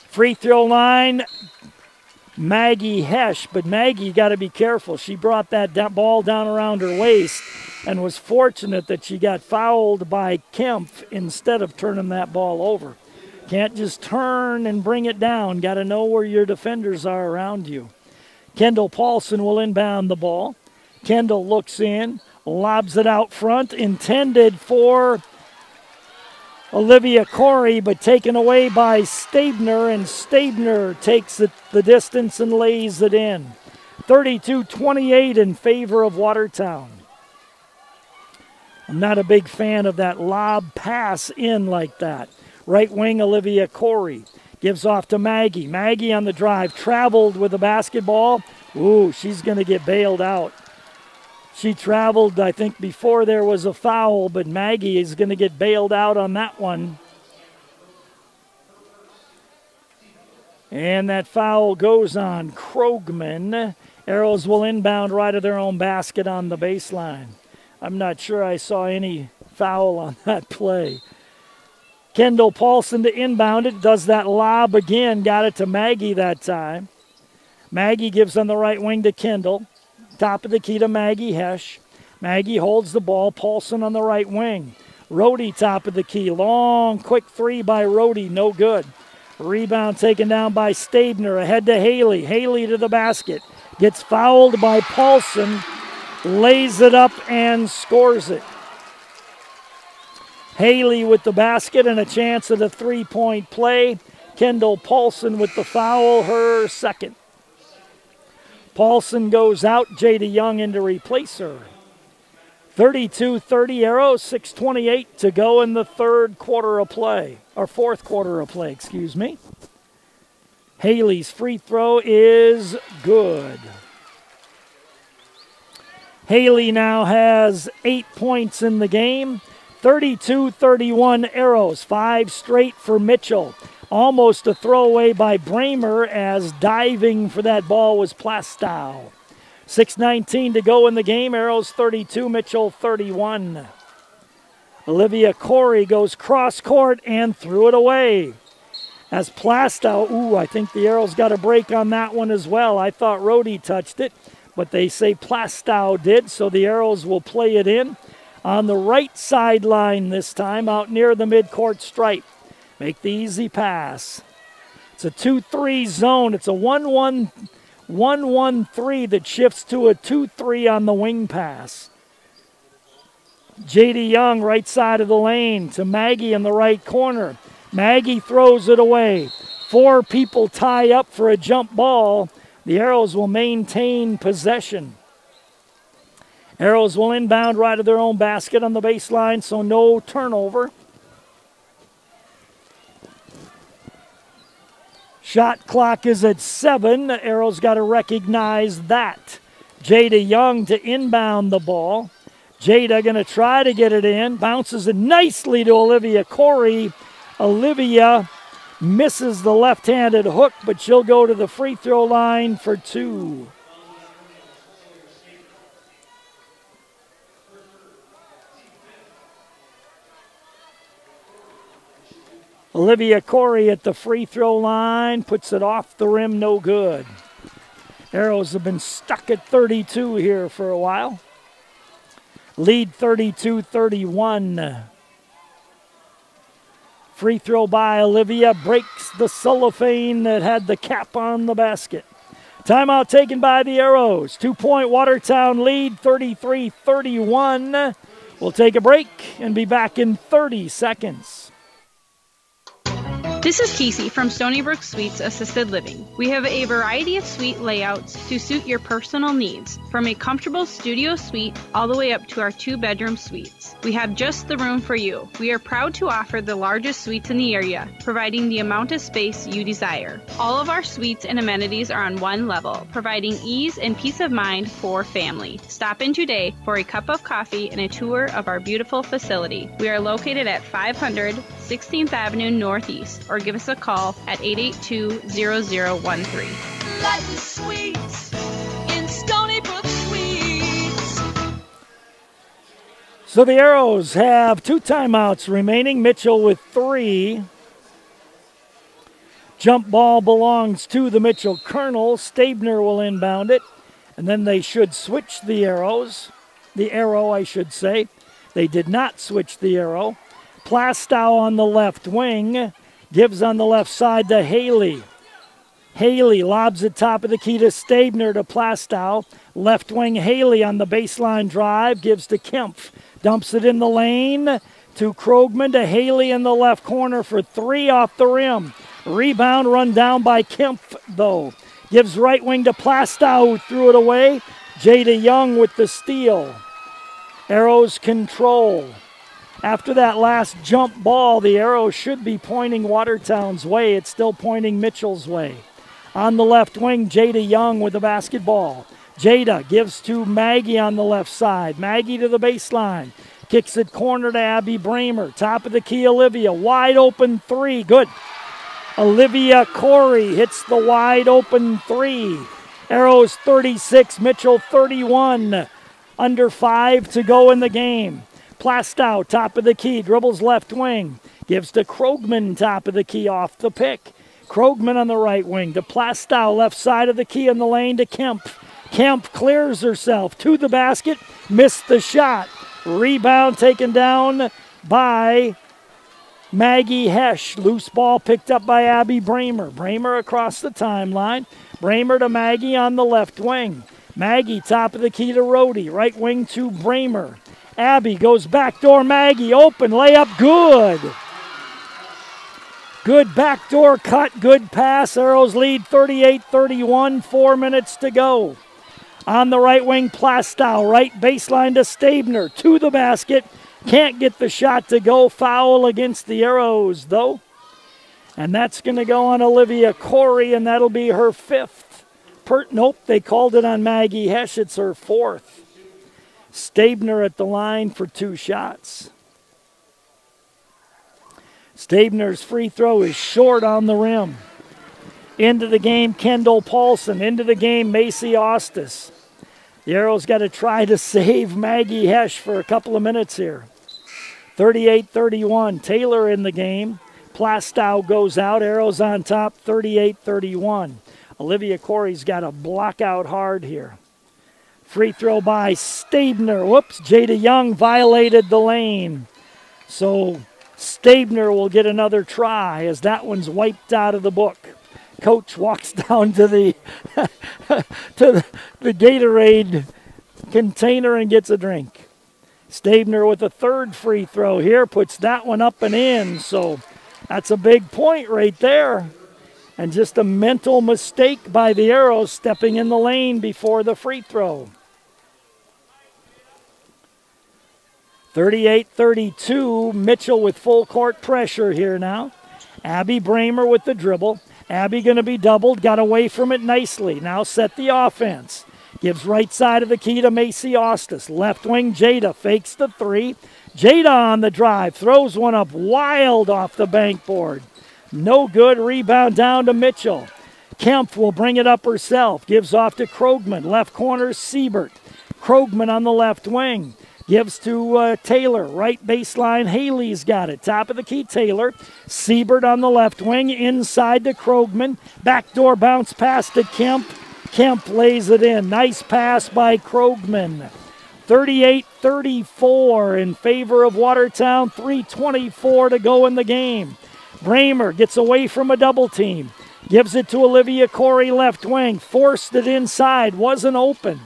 Free throw line, Maggie Hesch, but Maggie got to be careful. She brought that ball down around her waist and was fortunate that she got fouled by Kempf instead of turning that ball over. Can't just turn and bring it down. Got to know where your defenders are around you. Kendall Paulson will inbound the ball. Kendall looks in, lobs it out front, intended for Olivia Corey, but taken away by Stabner, and Stabner takes it the distance and lays it in. 32-28 in favor of Watertown. I'm not a big fan of that lob pass in like that. Right wing Olivia Corey gives off to Maggie. Maggie on the drive, traveled with the basketball. Ooh, she's going to get bailed out. She traveled, I think, before there was a foul, but Maggie is going to get bailed out on that one. And that foul goes on Krogman. Arrows will inbound right of their own basket on the baseline. I'm not sure I saw any foul on that play. Kendall Paulson to inbound it, does that lob again, got it to Maggie that time. Maggie gives on the right wing to Kendall. Top of the key to Maggie Hesch. Maggie holds the ball. Paulson on the right wing. Rohde top of the key. Long, quick 3 by Rohde. No good. Rebound taken down by Stabner. Ahead to Haley. Haley to the basket. Gets fouled by Paulson. Lays it up and scores it. Haley with the basket and a chance at a 3-point play. Kendall Paulson with the foul, her second. Paulson goes out, Jada Young in to replace her. 32-30 Arrows, 6:28 to go in the third quarter of play, or fourth quarter of play, excuse me. Haley's free throw is good. Haley now has 8 points in the game. 32-31 Arrows, 5 straight for Mitchell. Almost a throwaway by Bramer as diving for that ball was Plastow. 6:19 to go in the game. Arrows 32, Mitchell 31. Olivia Corey goes cross court and threw it away. As Plastow, I think the Arrows got a break on that one as well. I thought Rhodey touched it, but they say Plastow did, so the Arrows will play it in on the right sideline this time, out near the midcourt stripe. Make the easy pass. It's a 2-3 zone. It's a 1-1-3 that shifts to a 2-3 on the wing pass. J.D. Young, right side of the lane to Maggie in the right corner. Maggie throws it away. 4 people tie up for a jump ball. The Arrows will maintain possession. Arrows will inbound right of their own basket on the baseline, so no turnover. Shot clock is at 7. Arrows got to recognize that. Jada Young to inbound the ball. Jada going to try to get it in. Bounces it nicely to Olivia Corey. Olivia misses the left-handed hook, but she'll go to the free throw line for 2. Olivia Corey at the free throw line, puts it off the rim, no good. Arrows have been stuck at 32 here for a while. Lead 32-31. Free throw by Olivia breaks the cellophane that had the cap on the basket. Timeout taken by the Arrows. 2-point Watertown lead, 33-31. We'll take a break and be back in 30 seconds. This is Casey from Stony Brook Suites Assisted Living. We have a variety of suite layouts to suit your personal needs, from a comfortable studio suite all the way up to our 2-bedroom suites. We have just the room for you. We are proud to offer the largest suites in the area, providing the amount of space you desire. All of our suites and amenities are on one level, providing ease and peace of mind for family. Stop in today for a cup of coffee and a tour of our beautiful facility. We are located at 500 16th Avenue Northeast, or give us a call at 882-0013. Life is sweet in Stony Brook Suites. So the Arrows have 2 timeouts remaining. Mitchell with 3. Jump ball belongs to the Mitchell Colonel. Stabner will inbound it. And then they should switch the Arrows. The arrow, I should say. They did not switch the arrow. Plastow on the left wing. Gives on the left side to Haley. Haley lobs it top of the key to Stabner to Plastow. Left wing Haley on the baseline drive. Gives to Kempf. Dumps it in the lane to Krogman to Haley in the left corner for 3 off the rim. Rebound run down by Kempf, though. Gives right wing to Plastow, who threw it away. Jada Young with the steal. Arrows control. After that last jump ball, the arrow should be pointing Watertown's way. It's still pointing Mitchell's way. On the left wing, Jada Young with the basketball. Jada gives to Maggie on the left side. Maggie to the baseline. Kicks it corner to Abby Bramer. Top of the key, Olivia. Wide open 3. Good. Olivia Corey hits the wide open 3. Arrows 36, Mitchell 31. Under 5 to go in the game. Plastow, top of the key, dribbles left wing. Gives to Krogman, top of the key, off the pick. Krogman on the right wing to Plastow, left side of the key in the lane to Kemp. Kemp clears herself to the basket, missed the shot. Rebound taken down by Maggie Hesch. Loose ball picked up by Abby Bramer. Bramer across the timeline. Bramer to Maggie on the left wing. Maggie, top of the key to Rhodey. Right wing to Bramer. Abby goes backdoor. Maggie open. Layup good. Good backdoor cut. Good pass. Arrows lead 38-31. 4 minutes to go. On the right wing, Plastow, right baseline to Stabner, to the basket. Can't get the shot to go. Foul against the Arrows, though. And that's going to go on Olivia Corey, and that'll be her 5th. Nope, they called it on Maggie Hesch. It's her 4th. Stabner at the line for 2 shots. Stabner's free throw is short on the rim. Into the game, Kendall Paulson. Into the game, Macy Ostis. The Arrows got to try to save Maggie Hesch for a couple of minutes here. 38-31. Taylor in the game. Plastow goes out. Arrows on top, 38-31. Olivia Corey's got to block out hard here. Free throw by Stabner. Whoops, Jada Young violated the lane. So Stabner will get another try as that one's wiped out of the book. Coach walks down to the to the Gatorade container and gets a drink. Stabner with a 3rd free throw here, puts that one up and in. So that's a big point right there. And just a mental mistake by the Arrows stepping in the lane before the free throw. 38-32, Mitchell with full court pressure here now. Abby Bramer with the dribble. Abby going to be doubled, got away from it nicely. Now set the offense. Gives right side of the key to Macy Ostis. Left wing, Jada fakes the 3. Jada on the drive, throws one up wild off the bank board. No good, rebound down to Mitchell. Kemp will bring it up herself. Gives off to Krogman, left corner, Siebert. Krogman on the left wing. Gives to Taylor, right baseline, Haley's got it. Top of the key, Taylor. Siebert on the left wing, inside to Krogman. Backdoor bounce pass to Kemp. Kemp lays it in. Nice pass by Krogman. 38-34 in favor of Watertown. 3:24 to go in the game. Bramer gets away from a double team. Gives it to Olivia Corey, left wing. Forced it inside, wasn't open.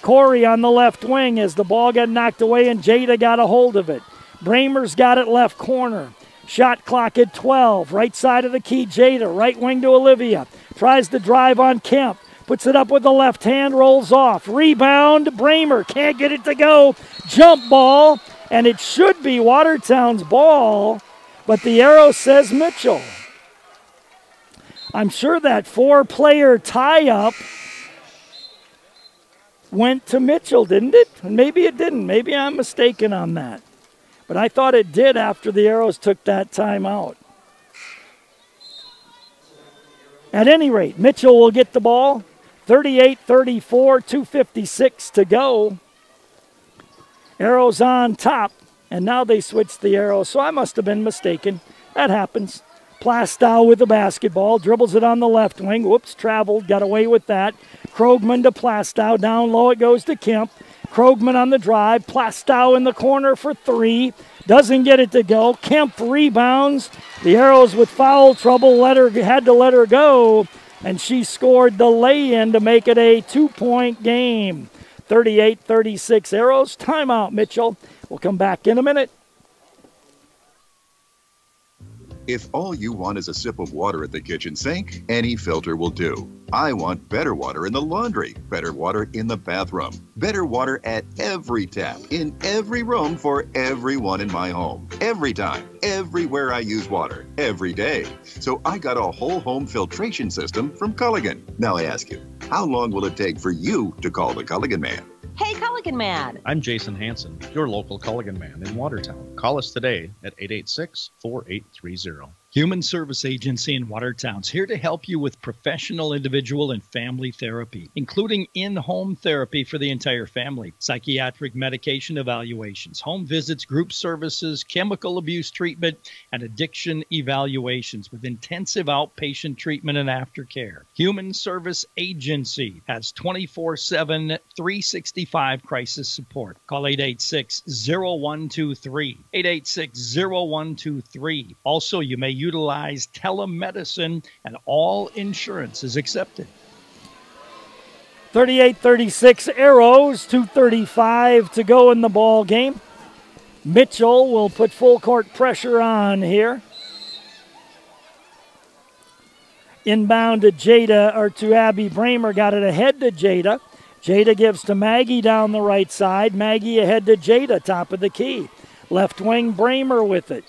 Corey on the left wing as the ball got knocked away and Jada got a hold of it. Bramer's got it left corner. Shot clock at 12. Right side of the key, Jada. Right wing to Olivia. Tries to drive on Kemp. Puts it up with the left hand, rolls off. Rebound, Bramer can't get it to go. Jump ball, and it should be Watertown's ball, but the arrow says Mitchell. I'm sure that 4-player tie-up went to Mitchell, didn't it? Maybe it didn't. Maybe I'm mistaken on that. But I thought it did after the Arrows took that timeout. At any rate, Mitchell will get the ball. 38-34, 2:56 to go. Arrows on top, and now they switch the arrow, so I must have been mistaken. That happens. Plastow with the basketball, dribbles it on the left wing. Whoops, traveled, got away with that. Krogman to Plastow, down low it goes to Kemp. Krogman on the drive, Plastow in the corner for 3. Doesn't get it to go. Kemp rebounds. The Arrows with foul trouble had to let her go, and she scored the lay-in to make it a 2-point game. 38-36 Arrows. Timeout, Mitchell. We'll come back in a minute. If all you want is a sip of water at the kitchen sink, any filter will do. I want better water in the laundry, better water in the bathroom, better water at every tap, in every room for everyone in my home. Every time, everywhere I use water, every day. So I got a whole home filtration system from Culligan. Now I ask you, how long will it take for you to call the Culligan man? Hey, Culligan Man. I'm Jason Hansen, your local Culligan Man in Watertown. Call us today at 886-4830. Human Service Agency in Watertown's here to help you with professional, individual, and family therapy, including in-home therapy for the entire family, psychiatric medication evaluations, home visits, group services, chemical abuse treatment, and addiction evaluations with intensive outpatient treatment and aftercare. Human Service Agency has 24/7, 365 crisis support. Call 886-0123, 886-0123. Also, you may utilize telemedicine, and all insurance is accepted. 38-36 Arrows, 2:35 to go in the ball game. Mitchell will put full court pressure on here. Inbound to Jada, or to Abby Bramer, got it ahead to Jada. Jada gives to Maggie down the right side. Maggie ahead to Jada, top of the key. Left wing, Bramer with it.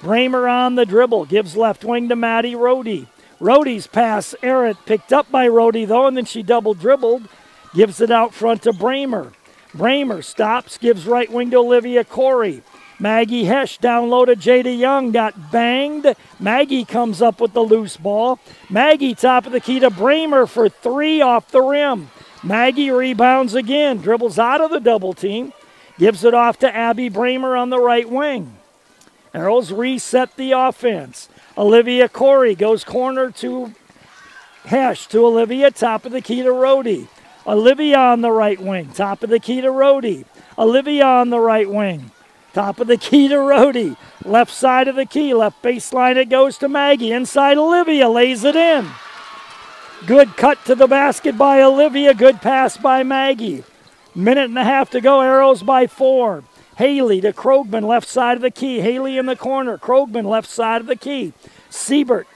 Bramer on the dribble, gives left wing to Maddie Rohde. Rohde's pass, errant, picked up by Rohde though, and then she double dribbled. Gives it out front to Bramer. Bramer stops, gives right wing to Olivia Corey. Maggie Hesh down low to Jada Young, got banged. Maggie comes up with the loose ball. Maggie top of the key to Bramer for 3 off the rim. Maggie rebounds again, dribbles out of the double team, gives it off to Abby Bramer on the right wing. Arrows reset the offense. Olivia Corey goes corner to Hesh to Olivia, top of the key to Rohde. Olivia on the right wing, top of the key to Rohde. Olivia on the right wing, top of the key to Rohde. Left side of the key, left baseline it goes to Maggie. Inside Olivia, lays it in. Good cut to the basket by Olivia, good pass by Maggie. Minute and a half to go, Arrows by 4. Haley to Krogman, left side of the key. Haley in the corner, Krogman left side of the key. Siebert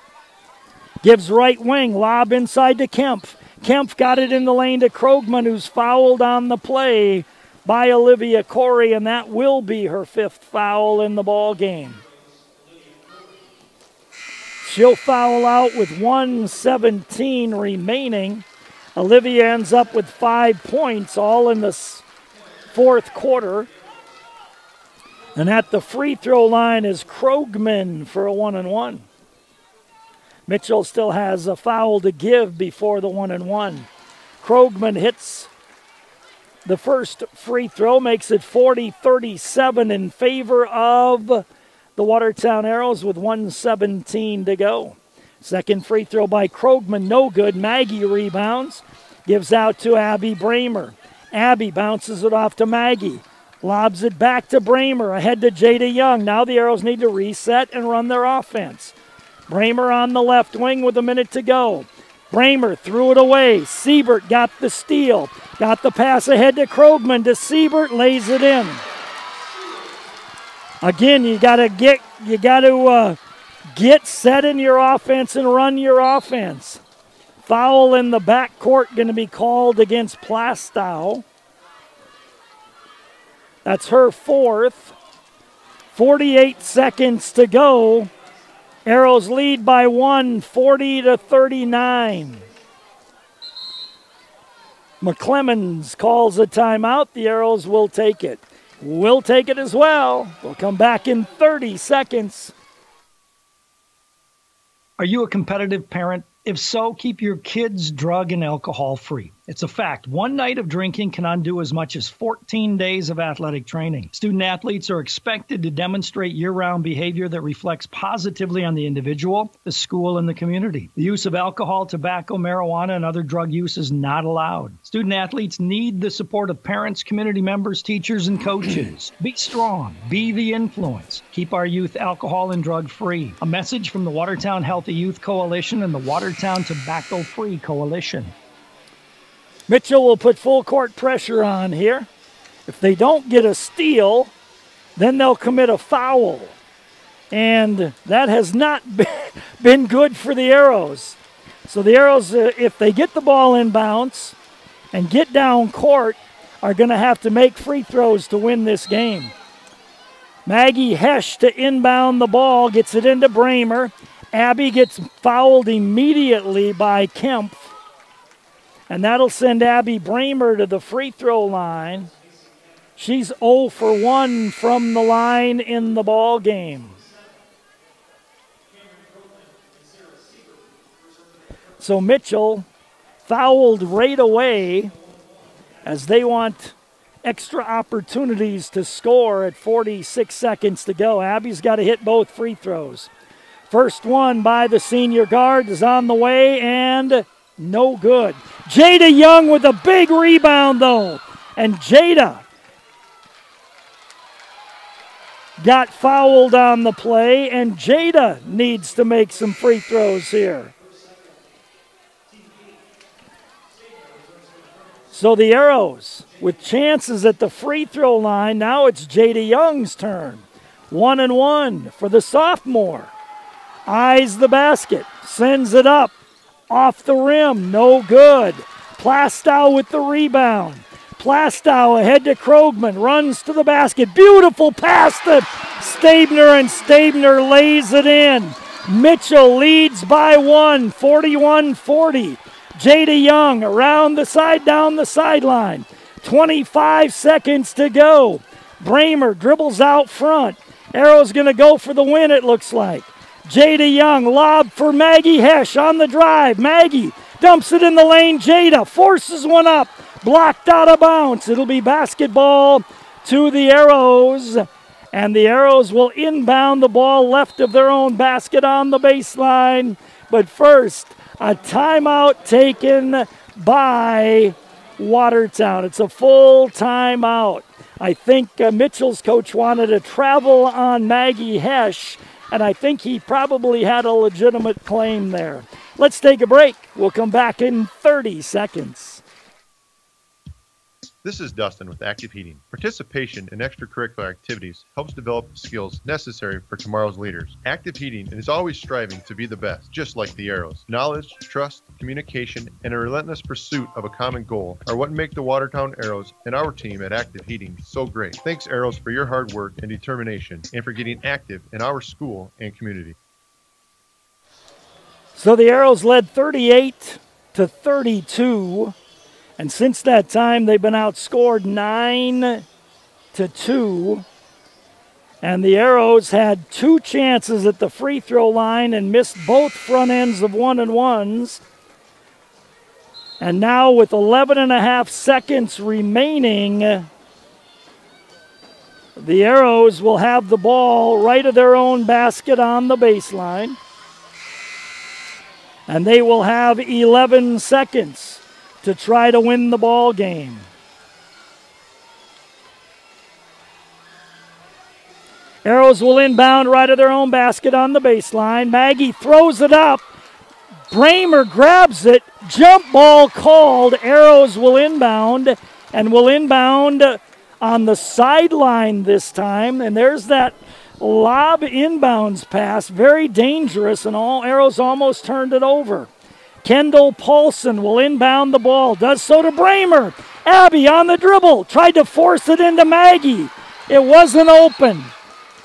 gives right wing, lob inside to Kempf. Kempf got it in the lane to Krogman, who's fouled on the play by Olivia Corey, and that will be her 5th foul in the ball game. She'll foul out with 1:17 remaining. Olivia ends up with 5 points, all in the 4th quarter. And at the free throw line is Krogman for a 1-and-1. Mitchell still has a foul to give before the 1-and-1. Krogman hits the first free throw, makes it 40-37 in favor of the Watertown Arrows with 1:17 to go. Second free throw by Krogman, no good. Maggie rebounds, gives out to Abby Bramer. Abby bounces it off to Maggie. Lobs it back to Bramer, ahead to Jada Young. Now the Arrows need to reset and run their offense. Bramer on the left wing with a minute to go. Bramer threw it away. Siebert got the steal. Got the pass ahead to Krogman. To Siebert, lays it in. Again, you got to get set in your offense and run your offense. Foul in the backcourt going to be called against Plastow. That's her 4th. 48 seconds to go. Arrows lead by 1, 40-39. McClemens calls a timeout. The Arrows will take it. We'll take it as well. We'll come back in 30 seconds. Are you a competitive parent? If so, keep your kids drug and alcohol free. It's a fact. One night of drinking can undo as much as 14 days of athletic training. Student athletes are expected to demonstrate year-round behavior that reflects positively on the individual, the school, and the community. The use of alcohol, tobacco, marijuana, and other drug use is not allowed. Student athletes need the support of parents, community members, teachers, and coaches. Be strong. Be the influence. Keep our youth alcohol and drug-free. A message from the Watertown Healthy Youth Coalition and the Watertown Tobacco-Free Coalition. Mitchell will put full court pressure on here. If they don't get a steal, then they'll commit a foul. And that has not been good for the Arrows. So the Arrows, if they get the ball in bounce and get down court, are going to have to make free throws to win this game. Maggie Hesh to inbound the ball, gets it into Bramer. Abby gets fouled immediately by Kempf. And that'll send Abby Bramer to the free throw line. She's 0 for 1 from the line in the ball game. So Mitchell fouled right away as they want extra opportunities to score at 46 seconds to go. Abby's got to hit both free throws. First one by the senior guard is on the way and no good. Jada Young with a big rebound, though. And Jada got fouled on the play, and Jada needs to make some free throws here. So the Arrows with chances at the free throw line. Now it's Jada Young's turn. 1-and-1 for the sophomore. Eyes the basket, sends it up. Off the rim, no good. Plastow with the rebound. Plastow ahead to Krogman, runs to the basket. Beautiful pass to Stabner, and Stabner lays it in. Mitchell leads by 1, 41-40. Jada Young around the side, down the sideline. 25 seconds to go. Bramer dribbles out front. Arrow's going to go for the win, it looks like. Jada Young, lob for Maggie Hesh on the drive. Maggie dumps it in the lane. Jada forces one up. Blocked out of bounds. It'll be basketball to the Arrows. And the Arrows will inbound the ball left of their own basket on the baseline. But first, a timeout taken by Watertown. It's a full timeout. I think Mitchell's coach wanted to travel on Maggie Hesh, and I think he probably had a legitimate claim there. Let's take a break. We'll come back in 30 seconds. This is Dustin with Active Heating. Participation in extracurricular activities helps develop the skills necessary for tomorrow's leaders. Active Heating is always striving to be the best, just like the Arrows. Knowledge, trust, communication, and a relentless pursuit of a common goal are what make the Watertown Arrows and our team at Active Heating so great. Thanks, Arrows, for your hard work and determination, and for getting active in our school and community. So the Arrows led 38-32. And since that time, they've been outscored 9-2. And the Arrows had 2 chances at the free throw line and missed both front ends of 1-and-1s. And now with 11.5 seconds remaining, the Arrows will have the ball right of their own basket on the baseline. And they will have 11 seconds to try to win the ball game. Arrows will inbound right of their own basket on the baseline. Maggie throws it up. Bramer grabs it. Jump ball called. Arrows will inbound, and will inbound on the sideline this time. And there's that lob inbounds pass. Very dangerous, and all Arrows almost turned it over. Kendall Paulson will inbound the ball. Does so to Bramer. Abby on the dribble. Tried to force it into Maggie. It wasn't open.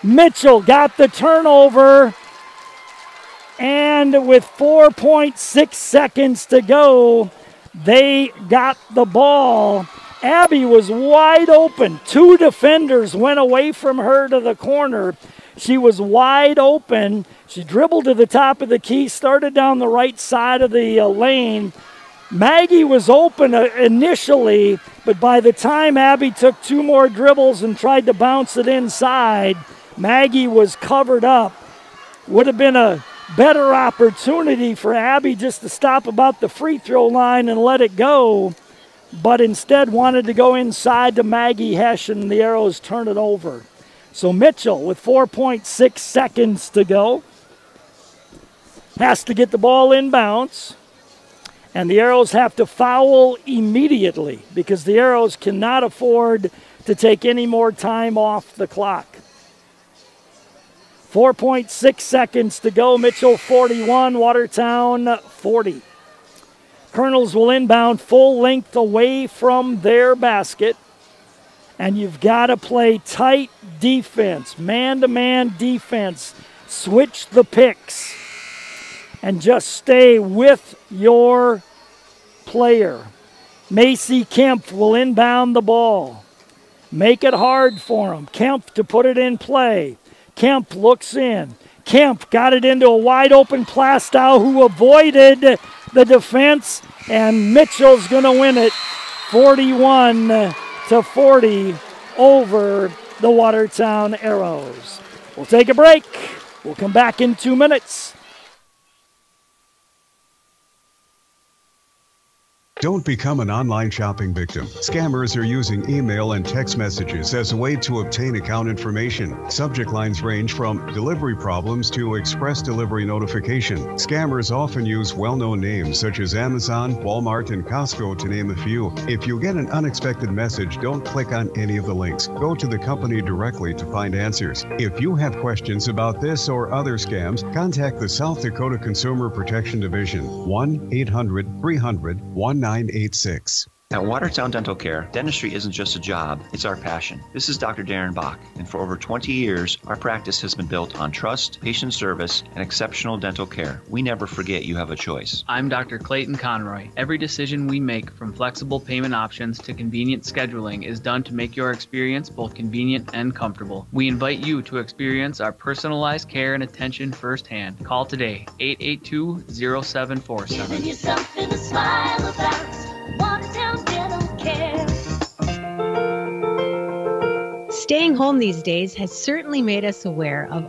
Mitchell got the turnover. And with 4.6 seconds to go, they got the ball. Abby was wide open. 2 defenders went away from her to the corner. She was wide open. She dribbled to the top of the key, started down the right side of the lane. Maggie was open initially, but by the time Abby took 2 more dribbles and tried to bounce it inside, Maggie was covered up. Would have been a better opportunity for Abby just to stop about the free throw line and let it go, but instead wanted to go inside to Maggie Hesh, and the Arrows turn it over. So Mitchell, with 4.6 seconds to go, has to get the ball in bounds. And the Arrows have to foul immediately because the Arrows cannot afford to take any more time off the clock. 4.6 seconds to go. Mitchell 41, Watertown 40. Colonels will inbound full length away from their basket. And you've got to play tight defense, man-to-man defense. Switch the picks and just stay with your player. Macy Kemp will inbound the ball. Make it hard for him. Kemp to put it in play. Kemp looks in. Kemp got it into a wide-open Plastow, who avoided the defense, and Mitchell's going to win it 41-40 over the Watertown Arrows. We'll take a break. We'll come back in 2 minutes. Don't become an online shopping victim. Scammers are using email and text messages as a way to obtain account information. Subject lines range from delivery problems to express delivery notification. Scammers often use well-known names such as Amazon, Walmart, and Costco, to name a few. If you get an unexpected message, don't click on any of the links. Go to the company directly to find answers. If you have questions about this or other scams, contact the South Dakota Consumer Protection Division, 1-800-300-19 4986. At Watertown Dental Care, dentistry isn't just a job, it's our passion. This is Dr. Darren Bach, and for over 20 years, our practice has been built on trust, patient service, and exceptional dental care. We never forget you have a choice. I'm Dr. Clayton Conroy. Every decision we make, from flexible payment options to convenient scheduling, is done to make your experience both convenient and comfortable. We invite you to experience our personalized care and attention firsthand. Call today, 882-0747. Giving you something to smile about. Watertown Dental Care. Staying home these days has certainly made us aware of